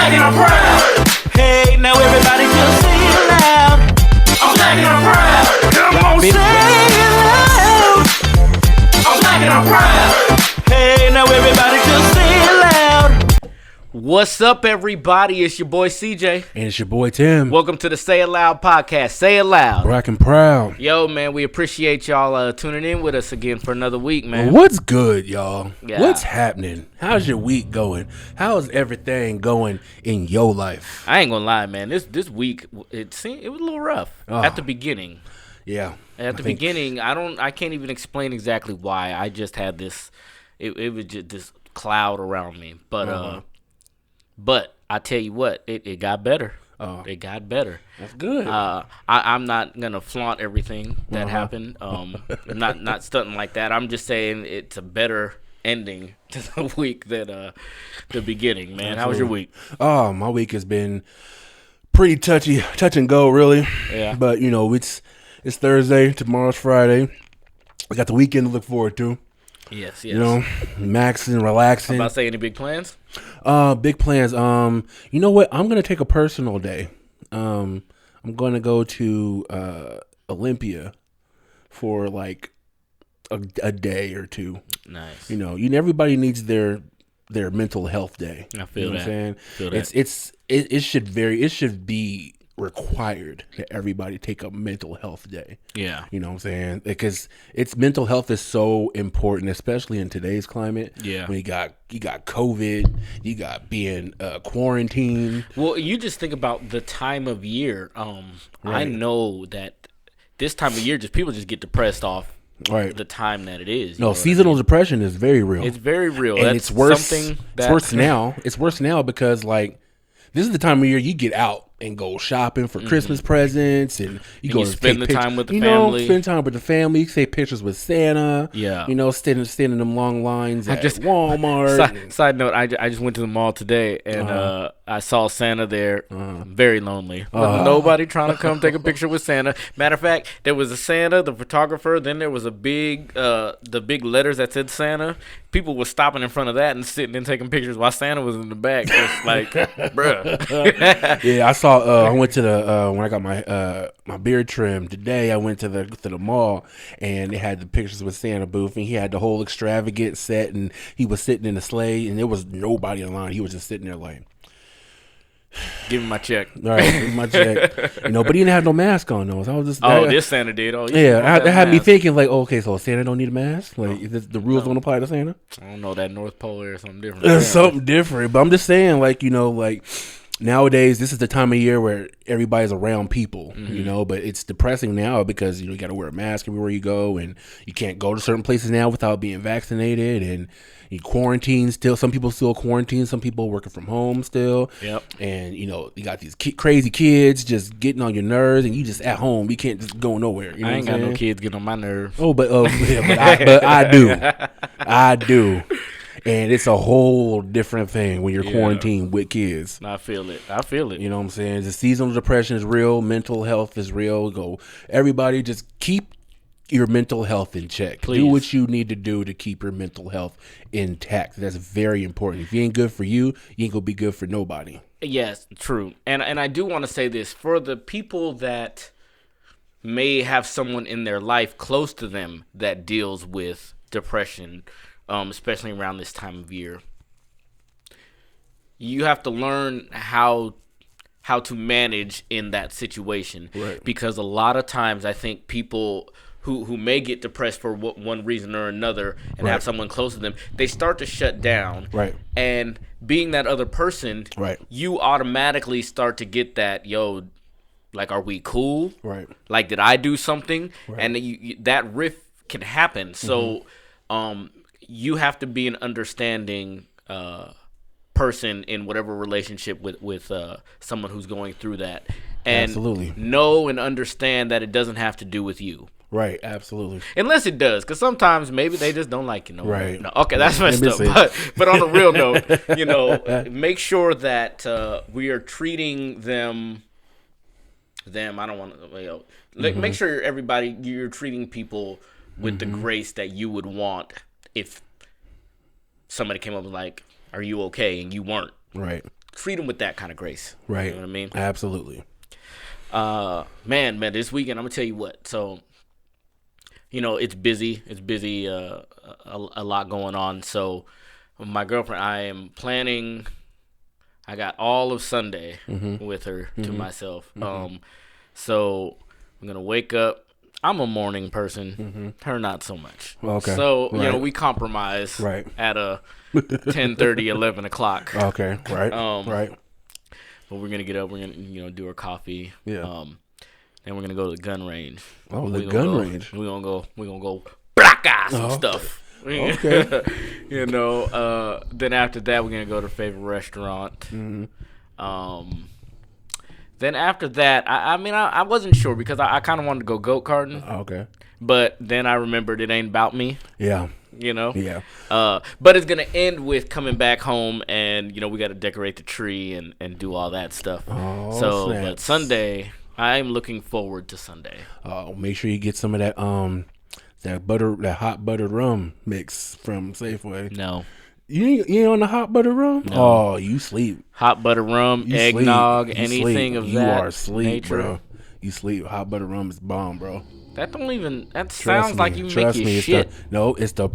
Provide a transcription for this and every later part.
black and I'm proud. Hey, now everybody just say it loud. I'm black and I'm proud. Come on, say it loud. I'm black and I'm proud. Hey, now everybody just say it loud. What's up, everybody? It's your boy CJ. And it's your boy Tim. Welcome to the Say It Loud podcast. Say it loud. Black and proud. Yo, man, we appreciate y'all tuning in with us again for another week, man. What's good, y'all? Yeah. What's happening? How's your week going? How's everything going in your life? I ain't gonna lie, man. This week it was a little rough at the beginning. Yeah. At the beginning, I can't even explain exactly why. I just had this. It was just this cloud around me, But I tell you what, it got better. It got better. That's good. I'm not gonna flaunt everything that happened. Not stunting like that. I'm just saying it's a better ending to the week than the beginning. Man, how was your week? Oh, my week has been pretty touch and go, really. Yeah. But you know, it's Thursday. Tomorrow's Friday. I got the weekend to look forward to. Yes. You know, maxing, relaxing. I'm about to say, any big plans? Big plans. You know what? I'm gonna take a personal day. I'm gonna go to Olympia for like a day or two. Nice. You know, everybody needs their mental health day. I feel what I'm saying? Feel that. It should be required that everybody take a mental health day. Yeah. You know what I'm saying? Because mental health is so important, especially in today's climate. Yeah. When you got COVID, you got being quarantined. Well, you just think about the time of year. Right. I know that this time of year, people just get depressed off Right. the time that it is. No, seasonal depression is very real. It's very real. And That's it's worse. Something It's worse now. It's worse now because like this is the time of year you get out and go shopping for Christmas presents, and you go spend the time with the family. Spend time with the family. You take pictures with Santa. Yeah. You know, standing in them long lines at Walmart. Side note: I just went to the mall today and I saw Santa there, very lonely. Nobody trying to come take a picture with Santa. Matter of fact, there was a Santa, the photographer. Then there was a the big letters that said Santa. People were stopping in front of that and sitting and taking pictures while Santa was in the back, just like, bruh. Yeah, I saw. I went to the when I got my beard trimmed today. I went to the mall and they had the pictures with Santa booth, and he had the whole extravagant set, and he was sitting in a sleigh, and there was nobody in line. He was just sitting there like, give me my check. all right, give me my check. You know, but he didn't have no mask on though. So I was just This Santa did. that had me thinking like, okay, so Santa don't need a mask. Like the rules don't apply to Santa. I don't know, that North Pole or something different. Something different. But I'm just saying, like, you know, like nowadays this is the time of year where everybody's around people, you know, but it's depressing now because you got to wear a mask everywhere you go, and you can't go to certain places now without being vaccinated, and you quarantine still. Some people still quarantine. Some people working from home still. Yep. And you know, you got these crazy kids just getting on your nerves, and you just at home. You can't just go nowhere. You know I ain't got no kids getting on my nerves. Oh, but I do. I do. And it's a whole different thing when you're quarantined with kids. I feel it. You know what I'm saying? The seasonal depression is real. Mental health is real. Everybody just keep your mental health in check. Please. Do what you need to do to keep your mental health intact. That's very important. If you ain't good for you, you ain't gonna be good for nobody. Yes, true. And I do want to say this for the people that may have someone in their life close to them that deals with depression, especially around this time of year. You have to learn how to manage in that situation. Right. Because a lot of times I think people who may get depressed for one reason or another and have someone close to them, they start to shut down. Right. And being that other person, you automatically start to get that, like, are we cool? Right. Like, did I do something? Right. And that rift can happen. So you have to be an understanding person in whatever relationship with someone who's going through that. And absolutely. Know and understand that it doesn't have to do with you. Right, absolutely. Unless it does, because sometimes maybe they just don't like you. Right. No, okay, that's messed up. But on a real note, make sure that we are treating them. I don't want to. Make sure you're treating people with the grace that you would want if somebody came up and like, "Are you okay?" and you weren't. Right. treat them with that kind of grace. Right. You know what I mean? Absolutely. Man, this weekend, I'm going to tell you what. So, it's busy. It's busy, a lot going on. So, my girlfriend, I am planning, I got all of Sunday with her to myself. So, I'm going to wake up. I'm a morning person. Her not so much. Okay. So, we compromise at a 10:30, 11 o'clock. Okay. Right. Right. But we're gonna get up. We're gonna, do our coffee. Yeah. Then we're gonna go to the gun range. Oh, the gun range. We're gonna go blacka some stuff. Okay. Then after that, we're gonna go to favorite restaurant. Then after that, I wasn't sure because I kind of wanted to go goat karting. Okay. But then I remembered it ain't about me. Yeah. Yeah. But it's gonna end with coming back home, and we got to decorate the tree and do all that stuff. Oh, so, snaps. but Sunday, I'm looking forward to Sunday. Make sure you get some of that that hot buttered rum mix from Safeway. No. You ain't on the hot butter rum? No. Oh, you sleep. Hot butter rum, eggnog, anything of that. You are asleep, nature. bro. You sleep. Hot butter rum is bomb, bro. That sounds like you make your shit. It's the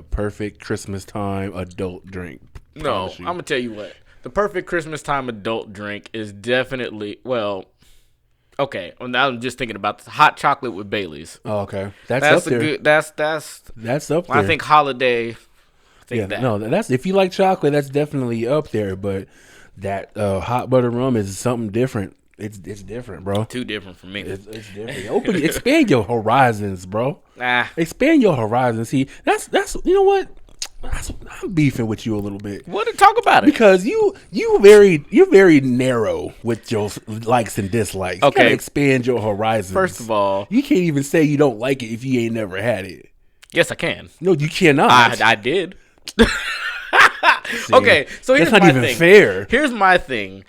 perfect Christmas time adult drink. No, I'm gonna tell you what. The perfect Christmas time adult drink is definitely okay. Well, now I'm just thinking about this. Hot chocolate with Baileys. Oh, okay. That's up there. Good. That's up there. I think holiday. That's if you like chocolate, that's definitely up there. But that hot butter rum is something different. It's different, bro. Too different for me. It's different. Expand your horizons, bro. Expand your horizons. See, that's you know what? I'm beefing with you a little bit. What to talk about it? Because you're very narrow with your likes and dislikes. Okay. You gotta expand your horizons. First of all, you can't even say you don't like it if you ain't never had it. Yes, I can. No, you cannot. I did. See, okay, so here's that's not even fair. Here's my thing.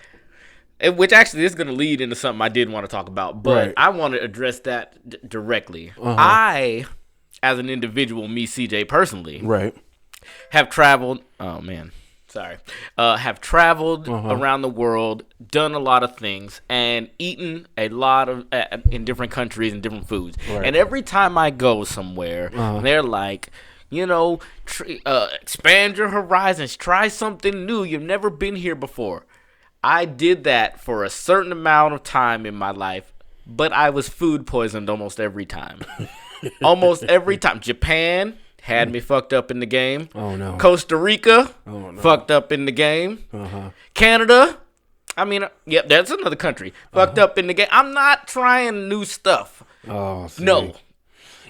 Which actually is going to lead into something I did want to talk about, but I want to address that directly. I, as an individual, me, CJ, personally, have traveled. Oh man, sorry. Have traveled around the world, done a lot of things, and eaten a lot of in different countries and different foods. And every time I go somewhere, they're like, expand your horizons, try something new. You've never been here before. I did that for a certain amount of time in my life, but I was food poisoned almost every time. Almost every time. Japan had me fucked up in the game. Oh, no. Costa Rica, fucked up in the game. Canada, that's another country. Fucked up in the game. I'm not trying new stuff. Oh, see. No.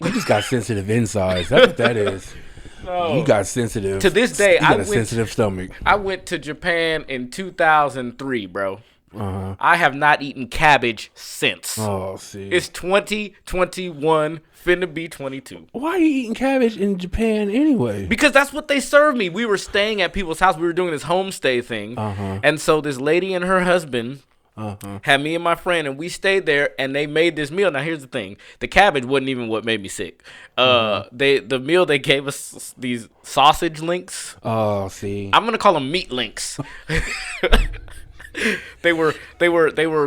You just got sensitive insides. That's what that is. No. You got sensitive. To this day, I got a sensitive stomach. I went to Japan in 2003, bro. I have not eaten cabbage since. Oh, see. It's 2021, finna be 22. Why are you eating cabbage in Japan anyway? Because that's what they served me. We were staying at people's house. We were doing this homestay thing. And so this lady and her husband had me and my friend, and we stayed there, and they made this meal. Now, here's the thing. The cabbage wasn't even what made me sick. The meal, they gave us these sausage links. Oh, see. I'm going to call them meat links. They were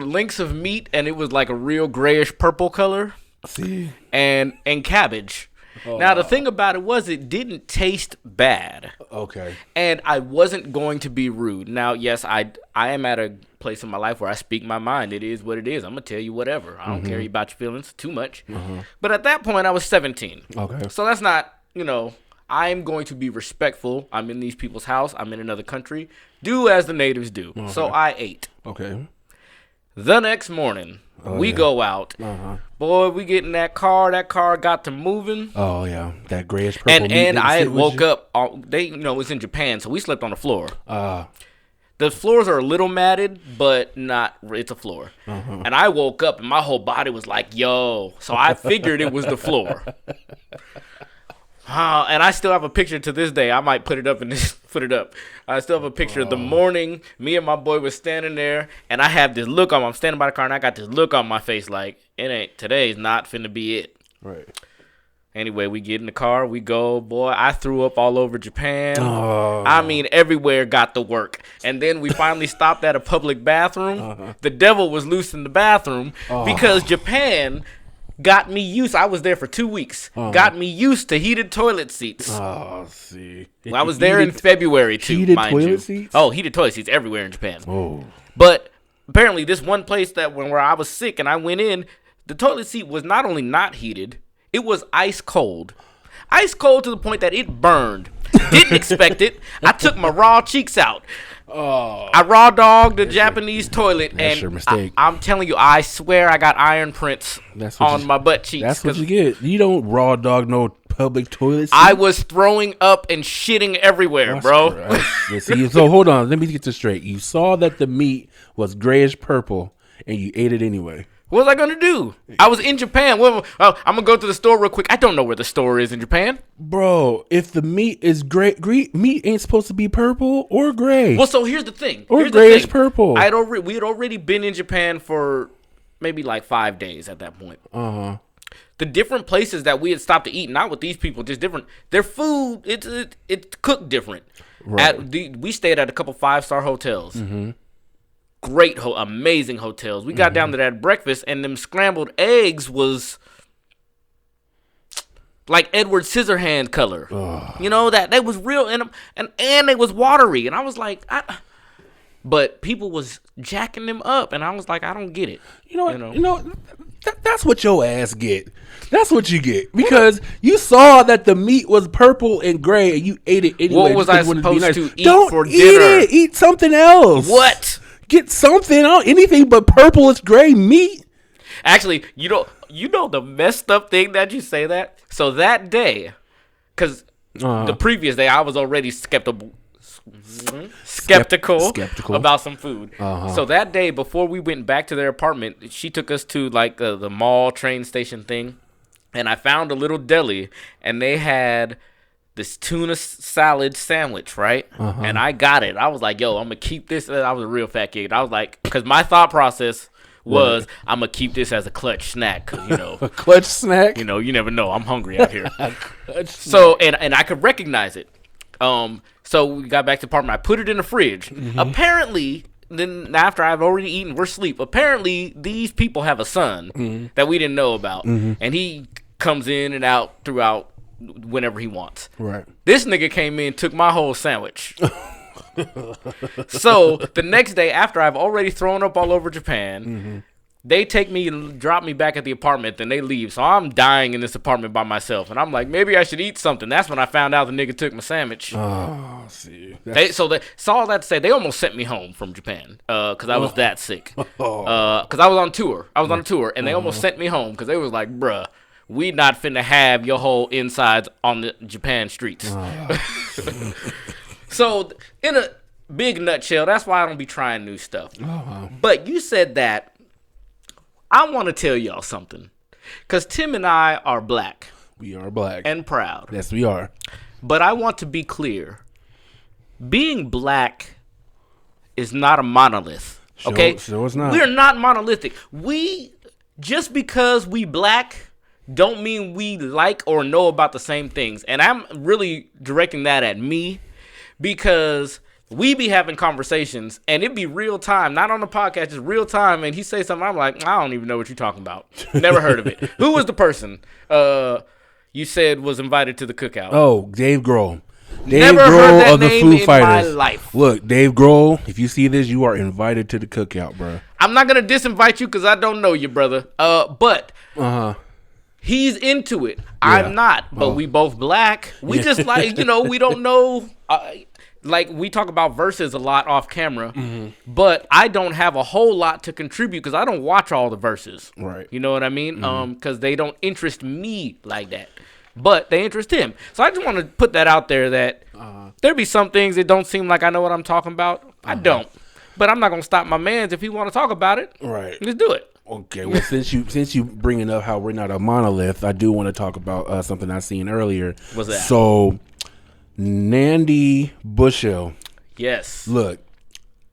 links of meat, and it was like a real grayish purple color. See. And cabbage. Now, the thing about it was it didn't taste bad. Okay. And I wasn't going to be rude. Now, yes, I am at a place in my life where I speak my mind. It is what it is. I'm going to tell you whatever. I don't care about your feelings too much. But at that point, I was 17. Okay. So that's not, I'm going to be respectful. I'm in these people's house. I'm in another country. Do as the natives do. So I ate. Okay. The next morning, we go out. Boy, we get in that car. That car got to moving. Oh, yeah. That grayish purple meat. And I had woke up. It's in Japan, so we slept on the floor. The floors are a little matted, but not. It's a floor. And I woke up, and my whole body was like, yo. So I figured it was the floor. And I still have a picture to this day. I might put it up. I still have a picture of the morning. Me and my boy was standing there, and I have this look on. I'm standing by the car, and I got this look on my face like, today's not finna be it. Right. Anyway, we get in the car, we go. Boy, I threw up all over Japan. I mean, everywhere got the work. And then we finally stopped at a public bathroom. The devil was loose in the bathroom because Japan got me used. I was there for 2 weeks. Got me used to heated toilet seats. Oh, see. Well, I was there in February too. Heated mind toilet you. seats? Oh, heated toilet seats everywhere in Japan. Oh. But apparently, this one place where I was sick and I went in, the toilet seat was not only not heated, it was ice cold. Ice cold to the point that it burned. Didn't expect it. I took my raw cheeks out. I raw dogged the Japanese toilet, That's and your mistake. I'm telling you, I swear I got iron prints on my butt cheeks. That's what you get. You don't raw dog no public toilet seat. I was throwing up and shitting everywhere, bro. See, so hold on. Let me get this straight. You saw that the meat was grayish purple, and you ate it anyway. What was I gonna do? I was in Japan. Well, I'm gonna go to the store real quick. I don't know where the store is in Japan. Bro, if the meat is gray, meat ain't supposed to be purple or gray. Well, so here's the thing. Or grayish purple. we had already been in Japan for maybe like 5 days at that point. The different places that we had stopped to eat, not with these people, just different. Their food, it's cooked different. Right. We stayed at a couple 5-star hotels. Great, amazing hotels. We got down to that breakfast, and them scrambled eggs was like Edward Scissorhand color. You know, that was real, and it was watery, and I was like, but people was jacking them up, and I was like, I don't get it. You know, that's what your ass get. That's what you get because you saw that the meat was purple and gray, and you ate it anyway. What was I supposed to eat Don't for eat dinner? It. Eat something else. What? Get something on anything but purplish gray meat. Actually, you know the messed up thing that you say that. So that day, because the previous day I was already skeptical about some food. So that day before we went back to their apartment, she took us to like the mall train station thing, and I found a little deli, and they had this tuna salad sandwich, right? And I got it. I was like, yo, I'm going to keep this. I was a real fat kid. I was like, because my thought process was, I'm going to keep this as a clutch snack. Cause, you know, a clutch snack? You know, you never know. I'm hungry out here. So, and I could recognize it. So we got back to the apartment. I put it in the fridge. Apparently, then after I've already eaten, we're asleep. Apparently, these people have a son that we didn't know about. And he comes in and out throughout whenever he wants. Right. This nigga came in, took my whole sandwich. So the next day, after I've already thrown up all over Japan, they take me and drop me back at the apartment. Then they leave. So I'm dying in this apartment by myself, and I'm like, maybe I should eat something. That's when I found out the nigga took my sandwich. Oh, see. So all that to say, they almost sent me home from Japan because I was that sick. Because I was on tour. I was on a tour, and they almost sent me home because they was like, bruh, we not finna have your whole insides on the Japan streets. So, in a big nutshell, that's why I don't be trying new stuff. But you said that. I want to tell y'all something. Because Tim and I are black. We are black. And proud. Yes, we are. But I want to be clear. Being black is not a monolith. Okay? Sure it's not. We're not monolithic. Just because we black don't mean we like or know about the same things. And I'm really directing that at me because we be having conversations and it be real time, not on the podcast, just real time. And he say something, I'm like, I don't even know what you're talking about. Never heard of it. Who was the person you said was invited to the cookout? Oh, Dave Grohl. Never heard that name in my life. Look, Dave Grohl, if you see this, you are invited to the cookout, bro. I'm not going to disinvite you because I don't know you, brother. But he's into it. Yeah. I'm not, but we both black. We just like, we don't know. Like, we talk about verses a lot off camera, but I don't have a whole lot to contribute because I don't watch all the verses. Right. You know what I mean? Because they don't interest me like that. But they interest him. So I just want to put that out there that there be some things that don't seem like I know what I'm talking about. I don't. But I'm not going to stop my mans if he want to talk about it. Right. Let's do it. Okay, well, since you bringing up how we're not a monolith, I do want to talk about something I seen earlier. What's that? So, Nandi Bushell. Yes. Look,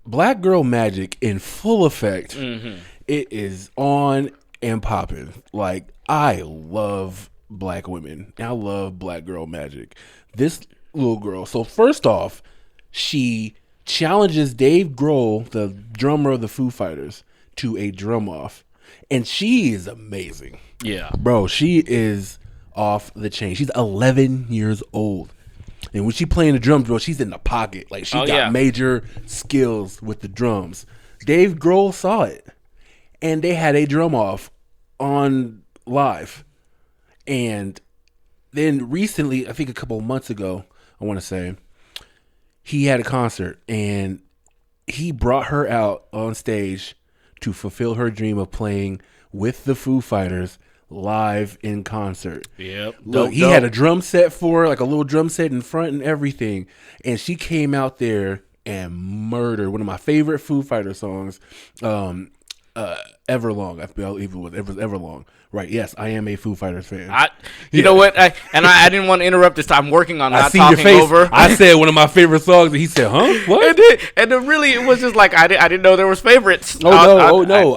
Black Girl Magic in full effect. It is on and popping. Like, I love black women. And I love Black Girl Magic. This little girl. So first off, she challenges Dave Grohl, the drummer of the Foo Fighters, to a drum off. And she is amazing. Yeah. Bro, she is off the chain. She's 11 years old. And when she playing the drums, bro, she's in the pocket. Like, she got major skills with the drums. Dave Grohl saw it. And they had a drum off on live. And then recently, I think a couple of months ago, I want to say, he had a concert. And he brought her out on stage to fulfill her dream of playing with the Foo Fighters live in concert. Yep. Look, he had a drum set for her, like a little drum set in front and everything. And she came out there and murdered one of my favorite Foo Fighter songs, Everlong. I believe it was Everlong. Right. Yes, I am a Foo Fighters fan. You know what? I didn't want to interrupt this. I'm working on not see talking your face. over. I said one of my favorite songs, and he said, "Huh? What?" And then really, it was just like I didn't know there was favorites. Oh no!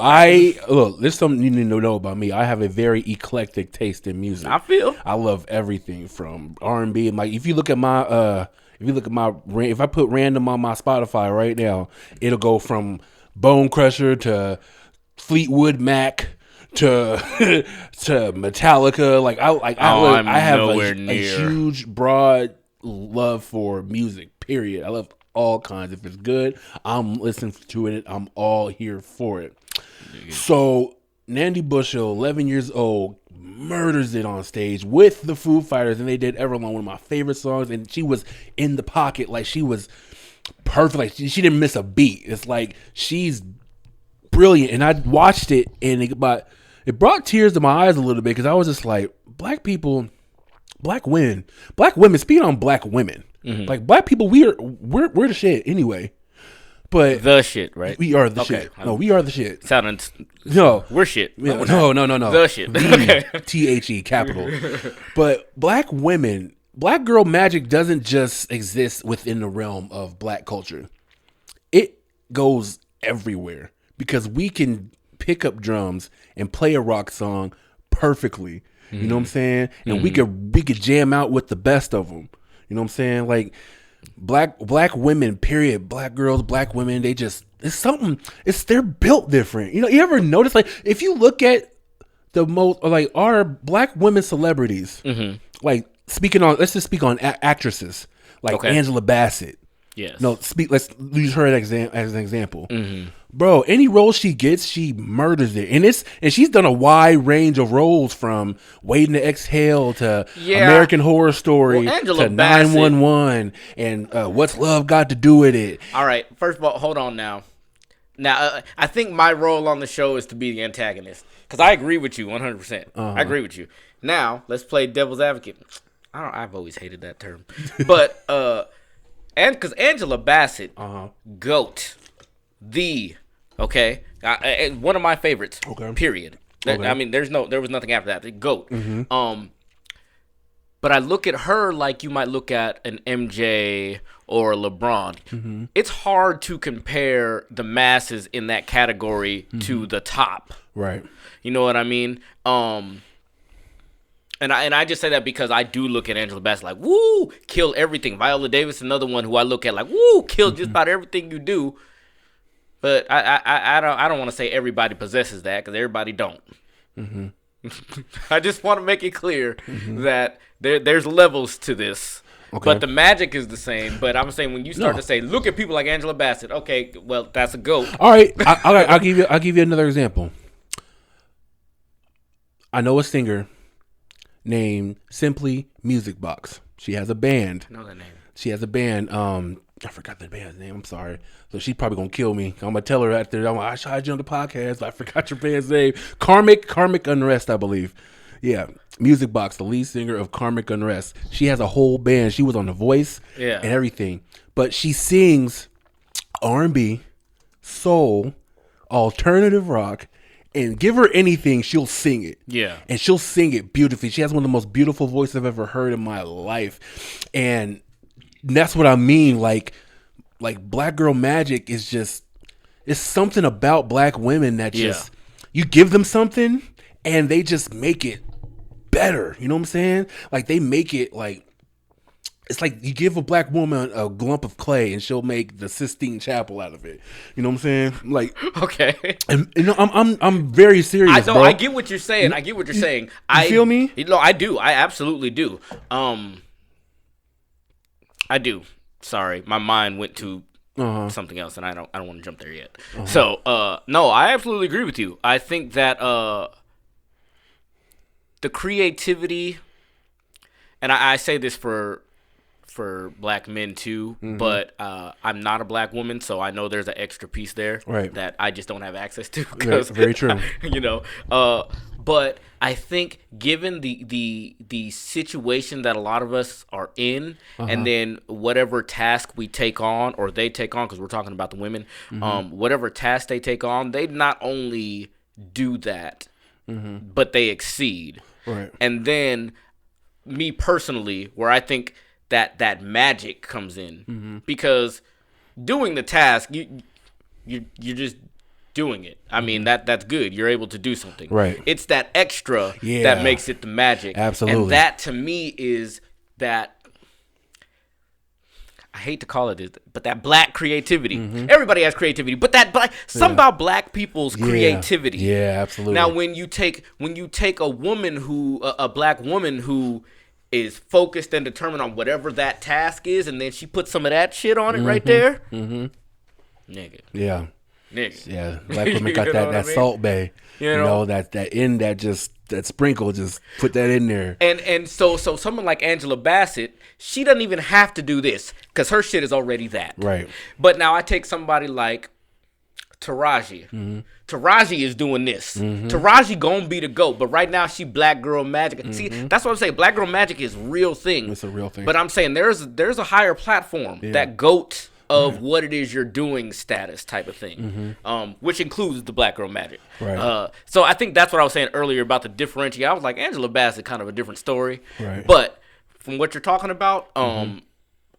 Look. There's something you need to know about me. I have a very eclectic taste in music. I love everything from R&B. Like if you look at my if I put random on my Spotify right now, it'll go from Bone Crusher to Fleetwood Mac to Metallica. Like I have a huge broad love for music. Period. I love all kinds. If it's good, I'm listening to it. I'm all here for it. So Nandi Bushell, 11 years old, murders it on stage with the Foo Fighters, and they did Everlong, one of my favorite songs. And she was in the pocket, like she was perfect. Like she didn't miss a beat. It's like she's brilliant. And I watched it, and it brought tears to my eyes a little bit because I was just like, black women. Speaking on black women, like black people, we're the shit anyway. But the shit, right? We are the shit. No, we are the shit. No, we're shit. No. The shit. THE capital. But black women, Black Girl Magic doesn't just exist within the realm of black culture. It goes everywhere because we can pick up drums and play a rock song perfectly. You know what I'm saying? And we could jam out with the best of them. You know what I'm saying? Like black women, period. Black girls, black women, they're built different. You know, you ever notice, like, if you look at our black women celebrities, like let's just speak on actresses, like Angela Bassett. Yes. No, let's use her as an example. Bro, any role she gets, she murders it. And she's done a wide range of roles, from Waiting to Exhale to American Horror Story to 911 and What's Love Got to Do with It. All right, first of all, hold on now. I think my role on the show is to be the antagonist, because I agree with you 100%. I agree with you. Now, let's play devil's advocate. I've always hated that term. But and because Angela Bassett, GOAT, one of my favorites. Period. I mean, there was nothing after that. The GOAT. But I look at her like you might look at an MJ or a LeBron. It's hard to compare the masses in that category to the top. Right. You know what I mean? And I just say that because I do look at Angela Bassett like, woo, kill everything. Viola Davis, another one who I look at like, woo, kill just about everything you do. But I don't want to say everybody possesses that, because everybody don't. I just want to make it clear that there's levels to this. But the magic is the same. But I'm saying when you start to say, look at people like Angela Bassett, okay, well, that's a GOAT. All right, I'll give you another example. I know a singer named Simply Music Box. She has a band. I know that name. She has a band. I forgot the band's name. I'm sorry. So she's probably gonna kill me. I'm gonna tell her out there. I tried you on the podcast, but I forgot your band's name. Karmic Unrest, I believe. Yeah, Music Box, the lead singer of Karmic Unrest. She has a whole band. She was on The Voice and everything. But she sings R&B, soul, alternative rock, and give her anything, she'll sing it. Yeah. And she'll sing it beautifully. She has one of the most beautiful voices I've ever heard in my life. And that's what I mean. Like Black Girl Magic is just, it's something about black women that just, you give them something and they just make it better. You know what I'm saying? Like they make it like. It's like you give a black woman a lump of clay and she'll make the Sistine Chapel out of it. You know what I'm saying? Like, okay, and you know, I'm very serious. I know. Bro. I get what you're saying. I get what you're saying. You feel me? No, I do. I absolutely do. I do. Sorry, my mind went to something else, and I don't want to jump there yet. So, no, I absolutely agree with you. I think that the creativity, and I say this for black men too, but I'm not a black woman, so I know there's an extra piece there that I just don't have access to. Very true. You know, but I think given the situation that a lot of us are in, and then whatever task we take on or they take on, because we're talking about the women, whatever task they take on, they not only do that, but they exceed. Right. And then me personally, where I think that magic comes in, because doing the task, you're just doing it. I mean, that's good. You're able to do something. Right. It's that extra that makes it the magic. Absolutely. And that to me is that, I hate to call it this, but that black creativity. Everybody has creativity, but something about black people's creativity. Yeah, absolutely. Now, when you take a woman a black woman who is focused and determined on whatever that task is, and then she puts some of that shit on it right there, nigga. Yeah. Nigga. Yeah, black women got that Salt Bay. You know that sprinkle, just put that in there. And so someone like Angela Bassett, she doesn't even have to do this because her shit is already that. Right. But now I take somebody like Taraji. Taraji is doing this. Taraji gonna be the GOAT, but right now she black girl magic. See, that's what I'm saying. Black girl magic is real thing. It's a real thing. But I'm saying there's a higher platform, that GOAT of what it is you're doing status type of thing, which includes the black girl magic. Right. So I think that's what I was saying earlier about the differentiate. I was like, Angela Bassett, kind of a different story. Right. But from what you're talking about,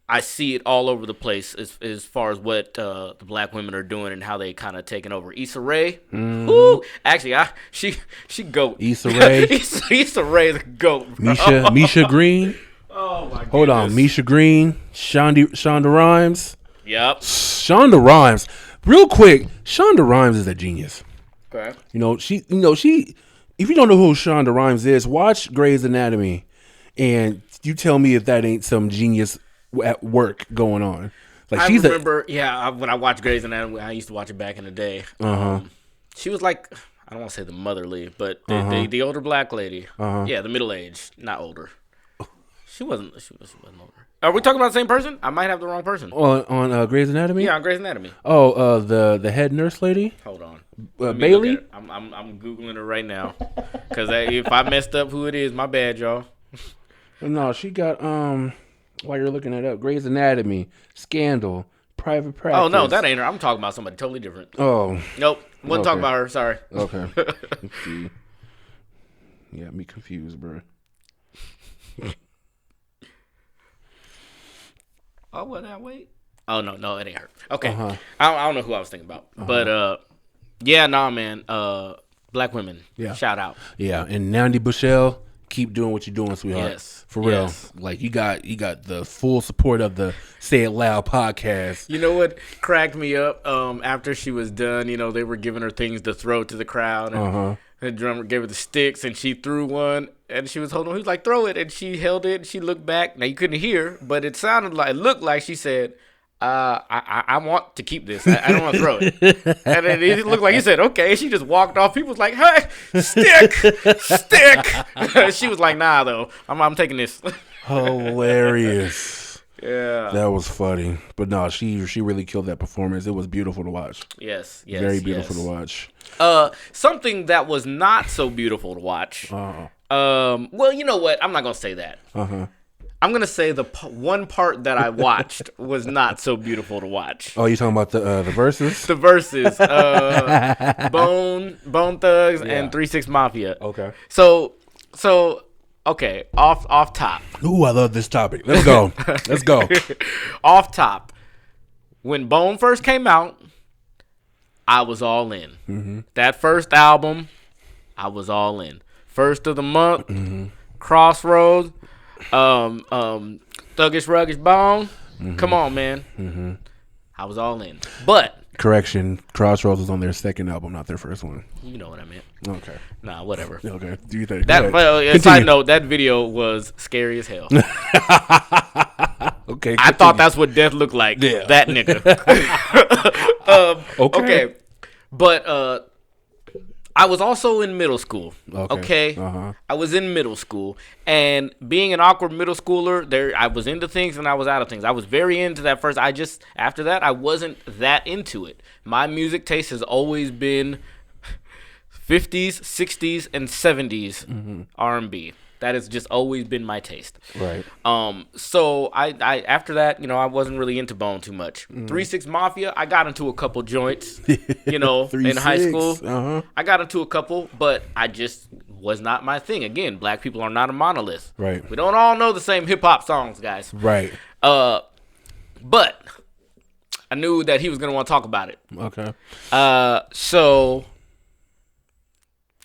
I see it all over the place as far as what the black women are doing and how they kind of taking over. Issa Rae, woo, actually, she GOAT. Issa Rae, Issa Rae is a GOAT. Bro. Misha Green. Oh my god. Hold on, Misha Green, Shonda Rhimes. Yep. Shonda Rhimes. Real quick, Shonda Rhimes is a genius. Okay. She. If you don't know who Shonda Rhimes is, watch Grey's Anatomy, and you tell me if that ain't some genius at work going on. Like I remember, when I watched Grey's Anatomy, I used to watch it back in the day. She was like, I don't want to say the motherly, but the older black lady. Yeah, the middle age, not older. She wasn't older. Are we talking about the same person? I might have the wrong person. On Grey's Anatomy? Yeah, on Grey's Anatomy. Oh, the head nurse lady? Hold on. Bailey? I'm Googling her right now. Because if I messed up who it is, my bad, y'all. No, she got, while you're looking it up, Grey's Anatomy, Scandal, Private Practice. Oh, no, that ain't her. I'm talking about somebody totally different. Oh. Nope. Wasn't talking about her. Sorry. Okay. Let's see. Yeah, me confused, bro. Oh, what? Now wait. Oh no, it ain't her. Okay, I don't know who I was thinking about, but yeah, nah, man. Black women, shout out. Yeah, and Nandi Bushell, keep doing what you're doing, sweetheart. Yes, for real. Like you got the full support of the Say It Loud podcast. You know what cracked me up? After she was done, they were giving her things to throw to the crowd, and the drummer gave her the sticks, and she threw one. And she was holding on. He was like, throw it. And she held it. And she looked back. Now, you couldn't hear, but it looked like she said, I want to keep this. I don't want to throw it. And then it looked like he said, okay. She just walked off. People was like, hey, stick. She was like, nah, though. I'm taking this. Hilarious. Yeah. That was funny. But no, she really killed that performance. It was beautiful to watch. Yes. Very beautiful to watch. Something that was not so beautiful to watch. Well, you know what? I'm not gonna say that. I'm gonna say the one part that I watched was not so beautiful to watch. Oh, you talking about the verses? The verses, Bone Thugs and 3 6 Mafia. Okay. So okay, off top. Ooh, I love this topic. Let's go. Let's go. Off top, when Bone first came out, I was all in. That first album, I was all in. First of the month, Crossroads, Thuggish Ruggish Bone. Come on, man. I was all in. But correction, Crossroads was on their second album, not their first one. you know what I meant. Okay. Nah, whatever. Okay. Do you think That side note, that video was scary as hell. Okay. I thought that's what death looked like. Yeah. That nigga. Okay. But I was also in middle school. Okay. I was in middle school, and being an awkward middle schooler, I was into things and I was out of things. I was very into that first. After that, I wasn't that into it. My music taste has always been 50s, 60s, and 70s R&B. That has just always been my taste. Right. So I after that, I wasn't really into Bone too much. 3-6 Mafia, I got into a couple joints, in high school. I got into a couple, but I just was not my thing. Again, black people are not a monolith. Right. We don't all know the same hip hop songs, guys. Right. But I knew that he was gonna want to talk about it. Okay. So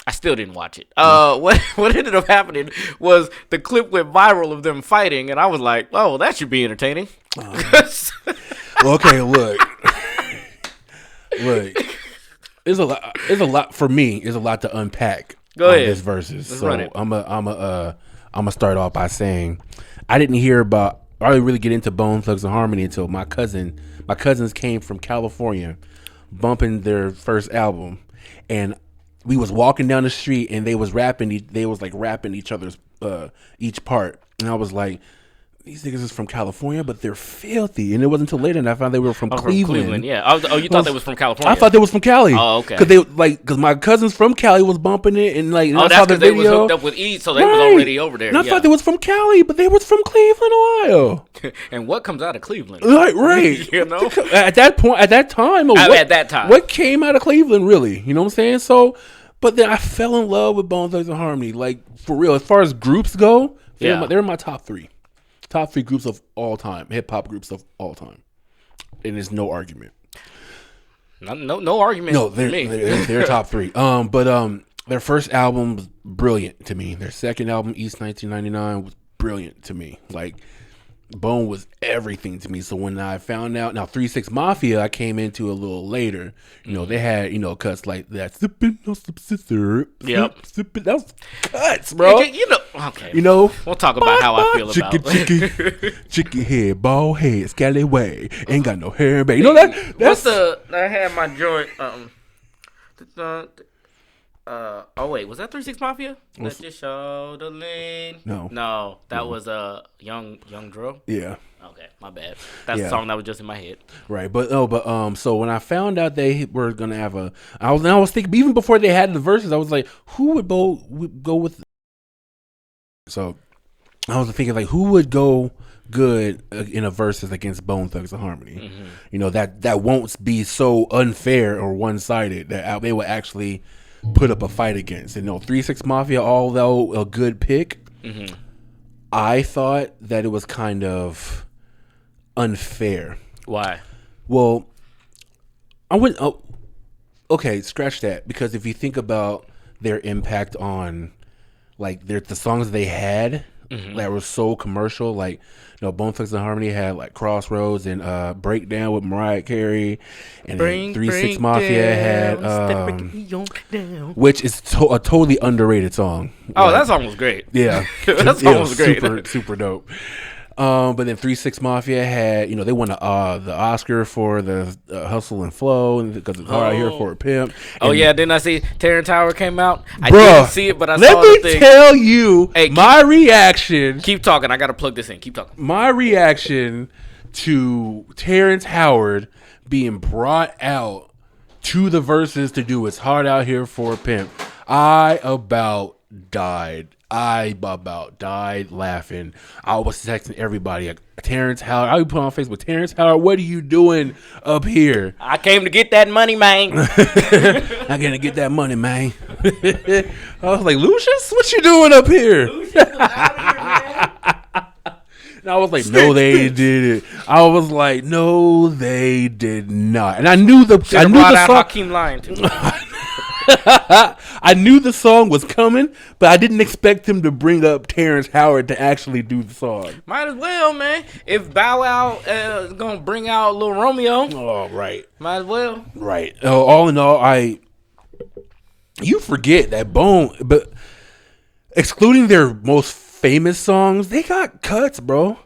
I still didn't watch it. What ended up happening was the clip went viral of them fighting, and I was like, "Oh, that should be entertaining." Okay, look. It's a lot for me. It's a lot to unpack. Go ahead. This verses. Let's so run it. I'm gonna start off by saying I didn't really get into Bone Thugs and Harmony until my cousins came from California, bumping their first album, and we was walking down the street and they was rapping each other's each part, and I was like, these niggas is from California, but they're filthy. And it wasn't until later that I found they were from Cleveland. From Cleveland, yeah. You thought they was from California? I thought they was from Cali. Oh, okay. Because my cousins from Cali was bumping it, and I that's saw the because they video. was hooked up with E, so they was already over there. And I thought they was from Cali, but they was from Cleveland, Ohio. And what comes out of Cleveland? Right. At that time, what came out of Cleveland, really? You know what I'm saying? So, but then I fell in love with Bone Thugs and Harmony, like for real. As far as groups go, they're in my top three groups of all time, hip hop groups of all time, and there's no argument. No argument. No, they're top three. But their first album was brilliant to me. Their second album, East 1999, was brilliant to me. Like, Bone was everything to me. So when I found out, now 3-6 Mafia, I came into a little later. They had cuts like that. Yep, that was cuts, bro. Okay. We'll talk about how I feel about chicky head, bald head, scallywag, ain't got no hair, baby. That's I had my joint. Wait, was that 3-6 Mafia? Let's just show the lean. No, that was Young Dro. Yeah. Okay, my bad. That's the song that was just in my head. Right, but so when I found out they were gonna have I was thinking even before they had the verses, I was like, who would go with? So I was thinking like, who would go good in a versus against Bone Thugs and Harmony? That won't be so unfair or one sided that they would actually put up a fight against. 3-6 Mafia, although a good pick, I thought that it was kind of unfair. Why? Well, I wouldn't. Okay, scratch that. Because if you think about their impact on, like, the songs they had that were so commercial, like, Bone Thugs and Harmony had like Crossroads and Breakdown with Mariah Carey, and 3-6 Mafia had which is a totally underrated song. Oh, that song was great. Yeah, that song was great. Super dope. But then 3-6 Mafia had, they won the Oscar for the Hustle and Flow, because it's hard out here for a pimp. Oh, yeah, didn't I see Terrence Howard came out? I didn't see it, but I saw the thing. Let me tell you my reaction. Keep talking. I got to plug this in. Keep talking. My reaction to Terrence Howard being brought out to the verses to do It's Hard Out Here for a Pimp, I about died laughing. I was texting everybody, like, Terrence Howard. I would put on Facebook, Terrence Howard, what are you doing up here? I came to get that money, man. I came to get that money, man. I was like, Lucius, what you doing up here? Lucius was out of here, man. And I was like, no, they did it. I was like, no, they did not. And I knew the song. Hakeem lying to me. I knew the song was coming, but I didn't expect him to bring up Terrence Howard to actually do the song. Might as well, man. If Bow Wow is gonna bring out Lil Romeo, Oh, right. might as well. Right. All in all, you forget that Bone, but excluding their most famous songs, they got cuts, bro.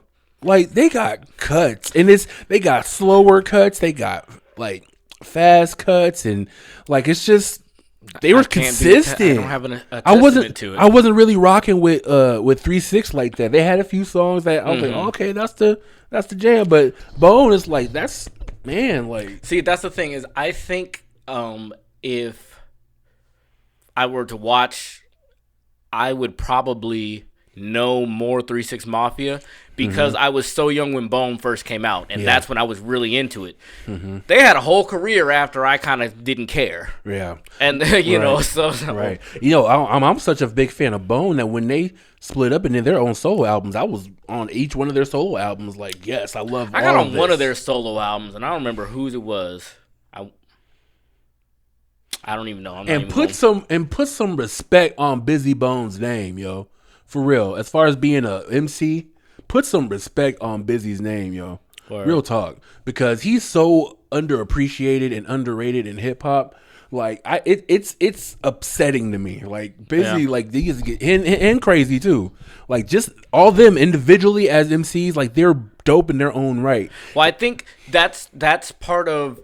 Like, they got cuts, and they got slower cuts, they got like fast cuts, and like it's just they were consistent. I don't have a I testament to it. I wasn't really rocking with 3-6 like that. They had a few songs that I was like, okay, that's the jam. But Bone is like, that's, man, like, see, that's the thing is, I think if I were to watch, I would probably know more 3-6 Mafia because I was so young when Bone first came out, and that's when I was really into it. They had a whole career after I kind of didn't care. Yeah. And you know, so right. You know, I'm such a big fan of Bone that when they split up and did their own solo albums, I was on each one of their solo albums. Like, yes, I love. I got all on of one this. of their solo albums, and I don't remember whose it was. I don't even know. I'm not even Put some respect on Busy Bone's name, yo. For real. As far as being a MC, put some respect on Busy's name, yo. Word. Real talk, because he's so underappreciated and underrated in hip hop. Like, it's upsetting to me. Like, Busy, like, these and Crazy too. Like, just all them individually as MCs, like, they're dope in their own right. Well, I think that's part of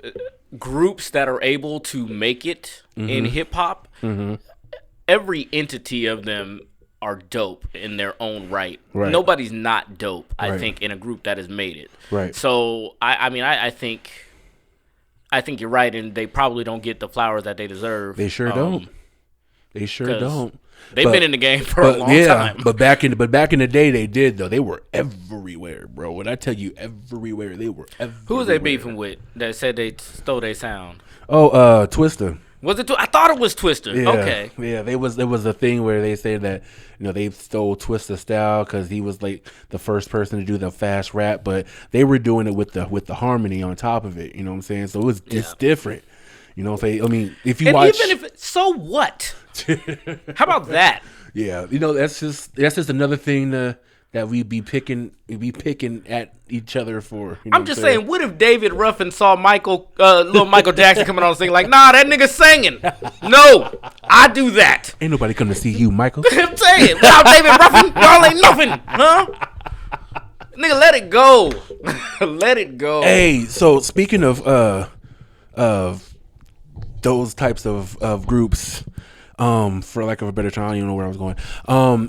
groups that are able to make it in hip hop. Every entity of them are dope in their own right. Nobody's not dope, I think, in a group that has made it. Right. So I think you're right, and they probably don't get the flowers that they deserve. They sure don't. They sure don't. They've been in the game for a long time. But back in the day, they did though. They were everywhere, bro. When I tell you everywhere, they were everywhere. Who was they beefing with that said they stole their sound? Oh, Twista. Was it? I thought it was Twister. Yeah, okay. Yeah, there was a thing where they said that, you know, they stole Twista's style because he was like the first person to do the fast rap, but they were doing it with the harmony on top of it. You know what I'm saying? So it's different. You know what I'm saying? I mean, if you watch, even if so, what? How about that? Yeah, you know, that's just another thing that we be picking at each other for. You know I'm just saying, what if David Ruffin saw little Michael Jackson coming on singing like, nah, that nigga singing. No, I do that. Ain't nobody come to see you, Michael. I'm saying, without David Ruffin, y'all ain't nothing, huh? Nigga, let it go. Let it go. Hey, so speaking of those types of groups, for lack of a better term, I don't even know where I was going.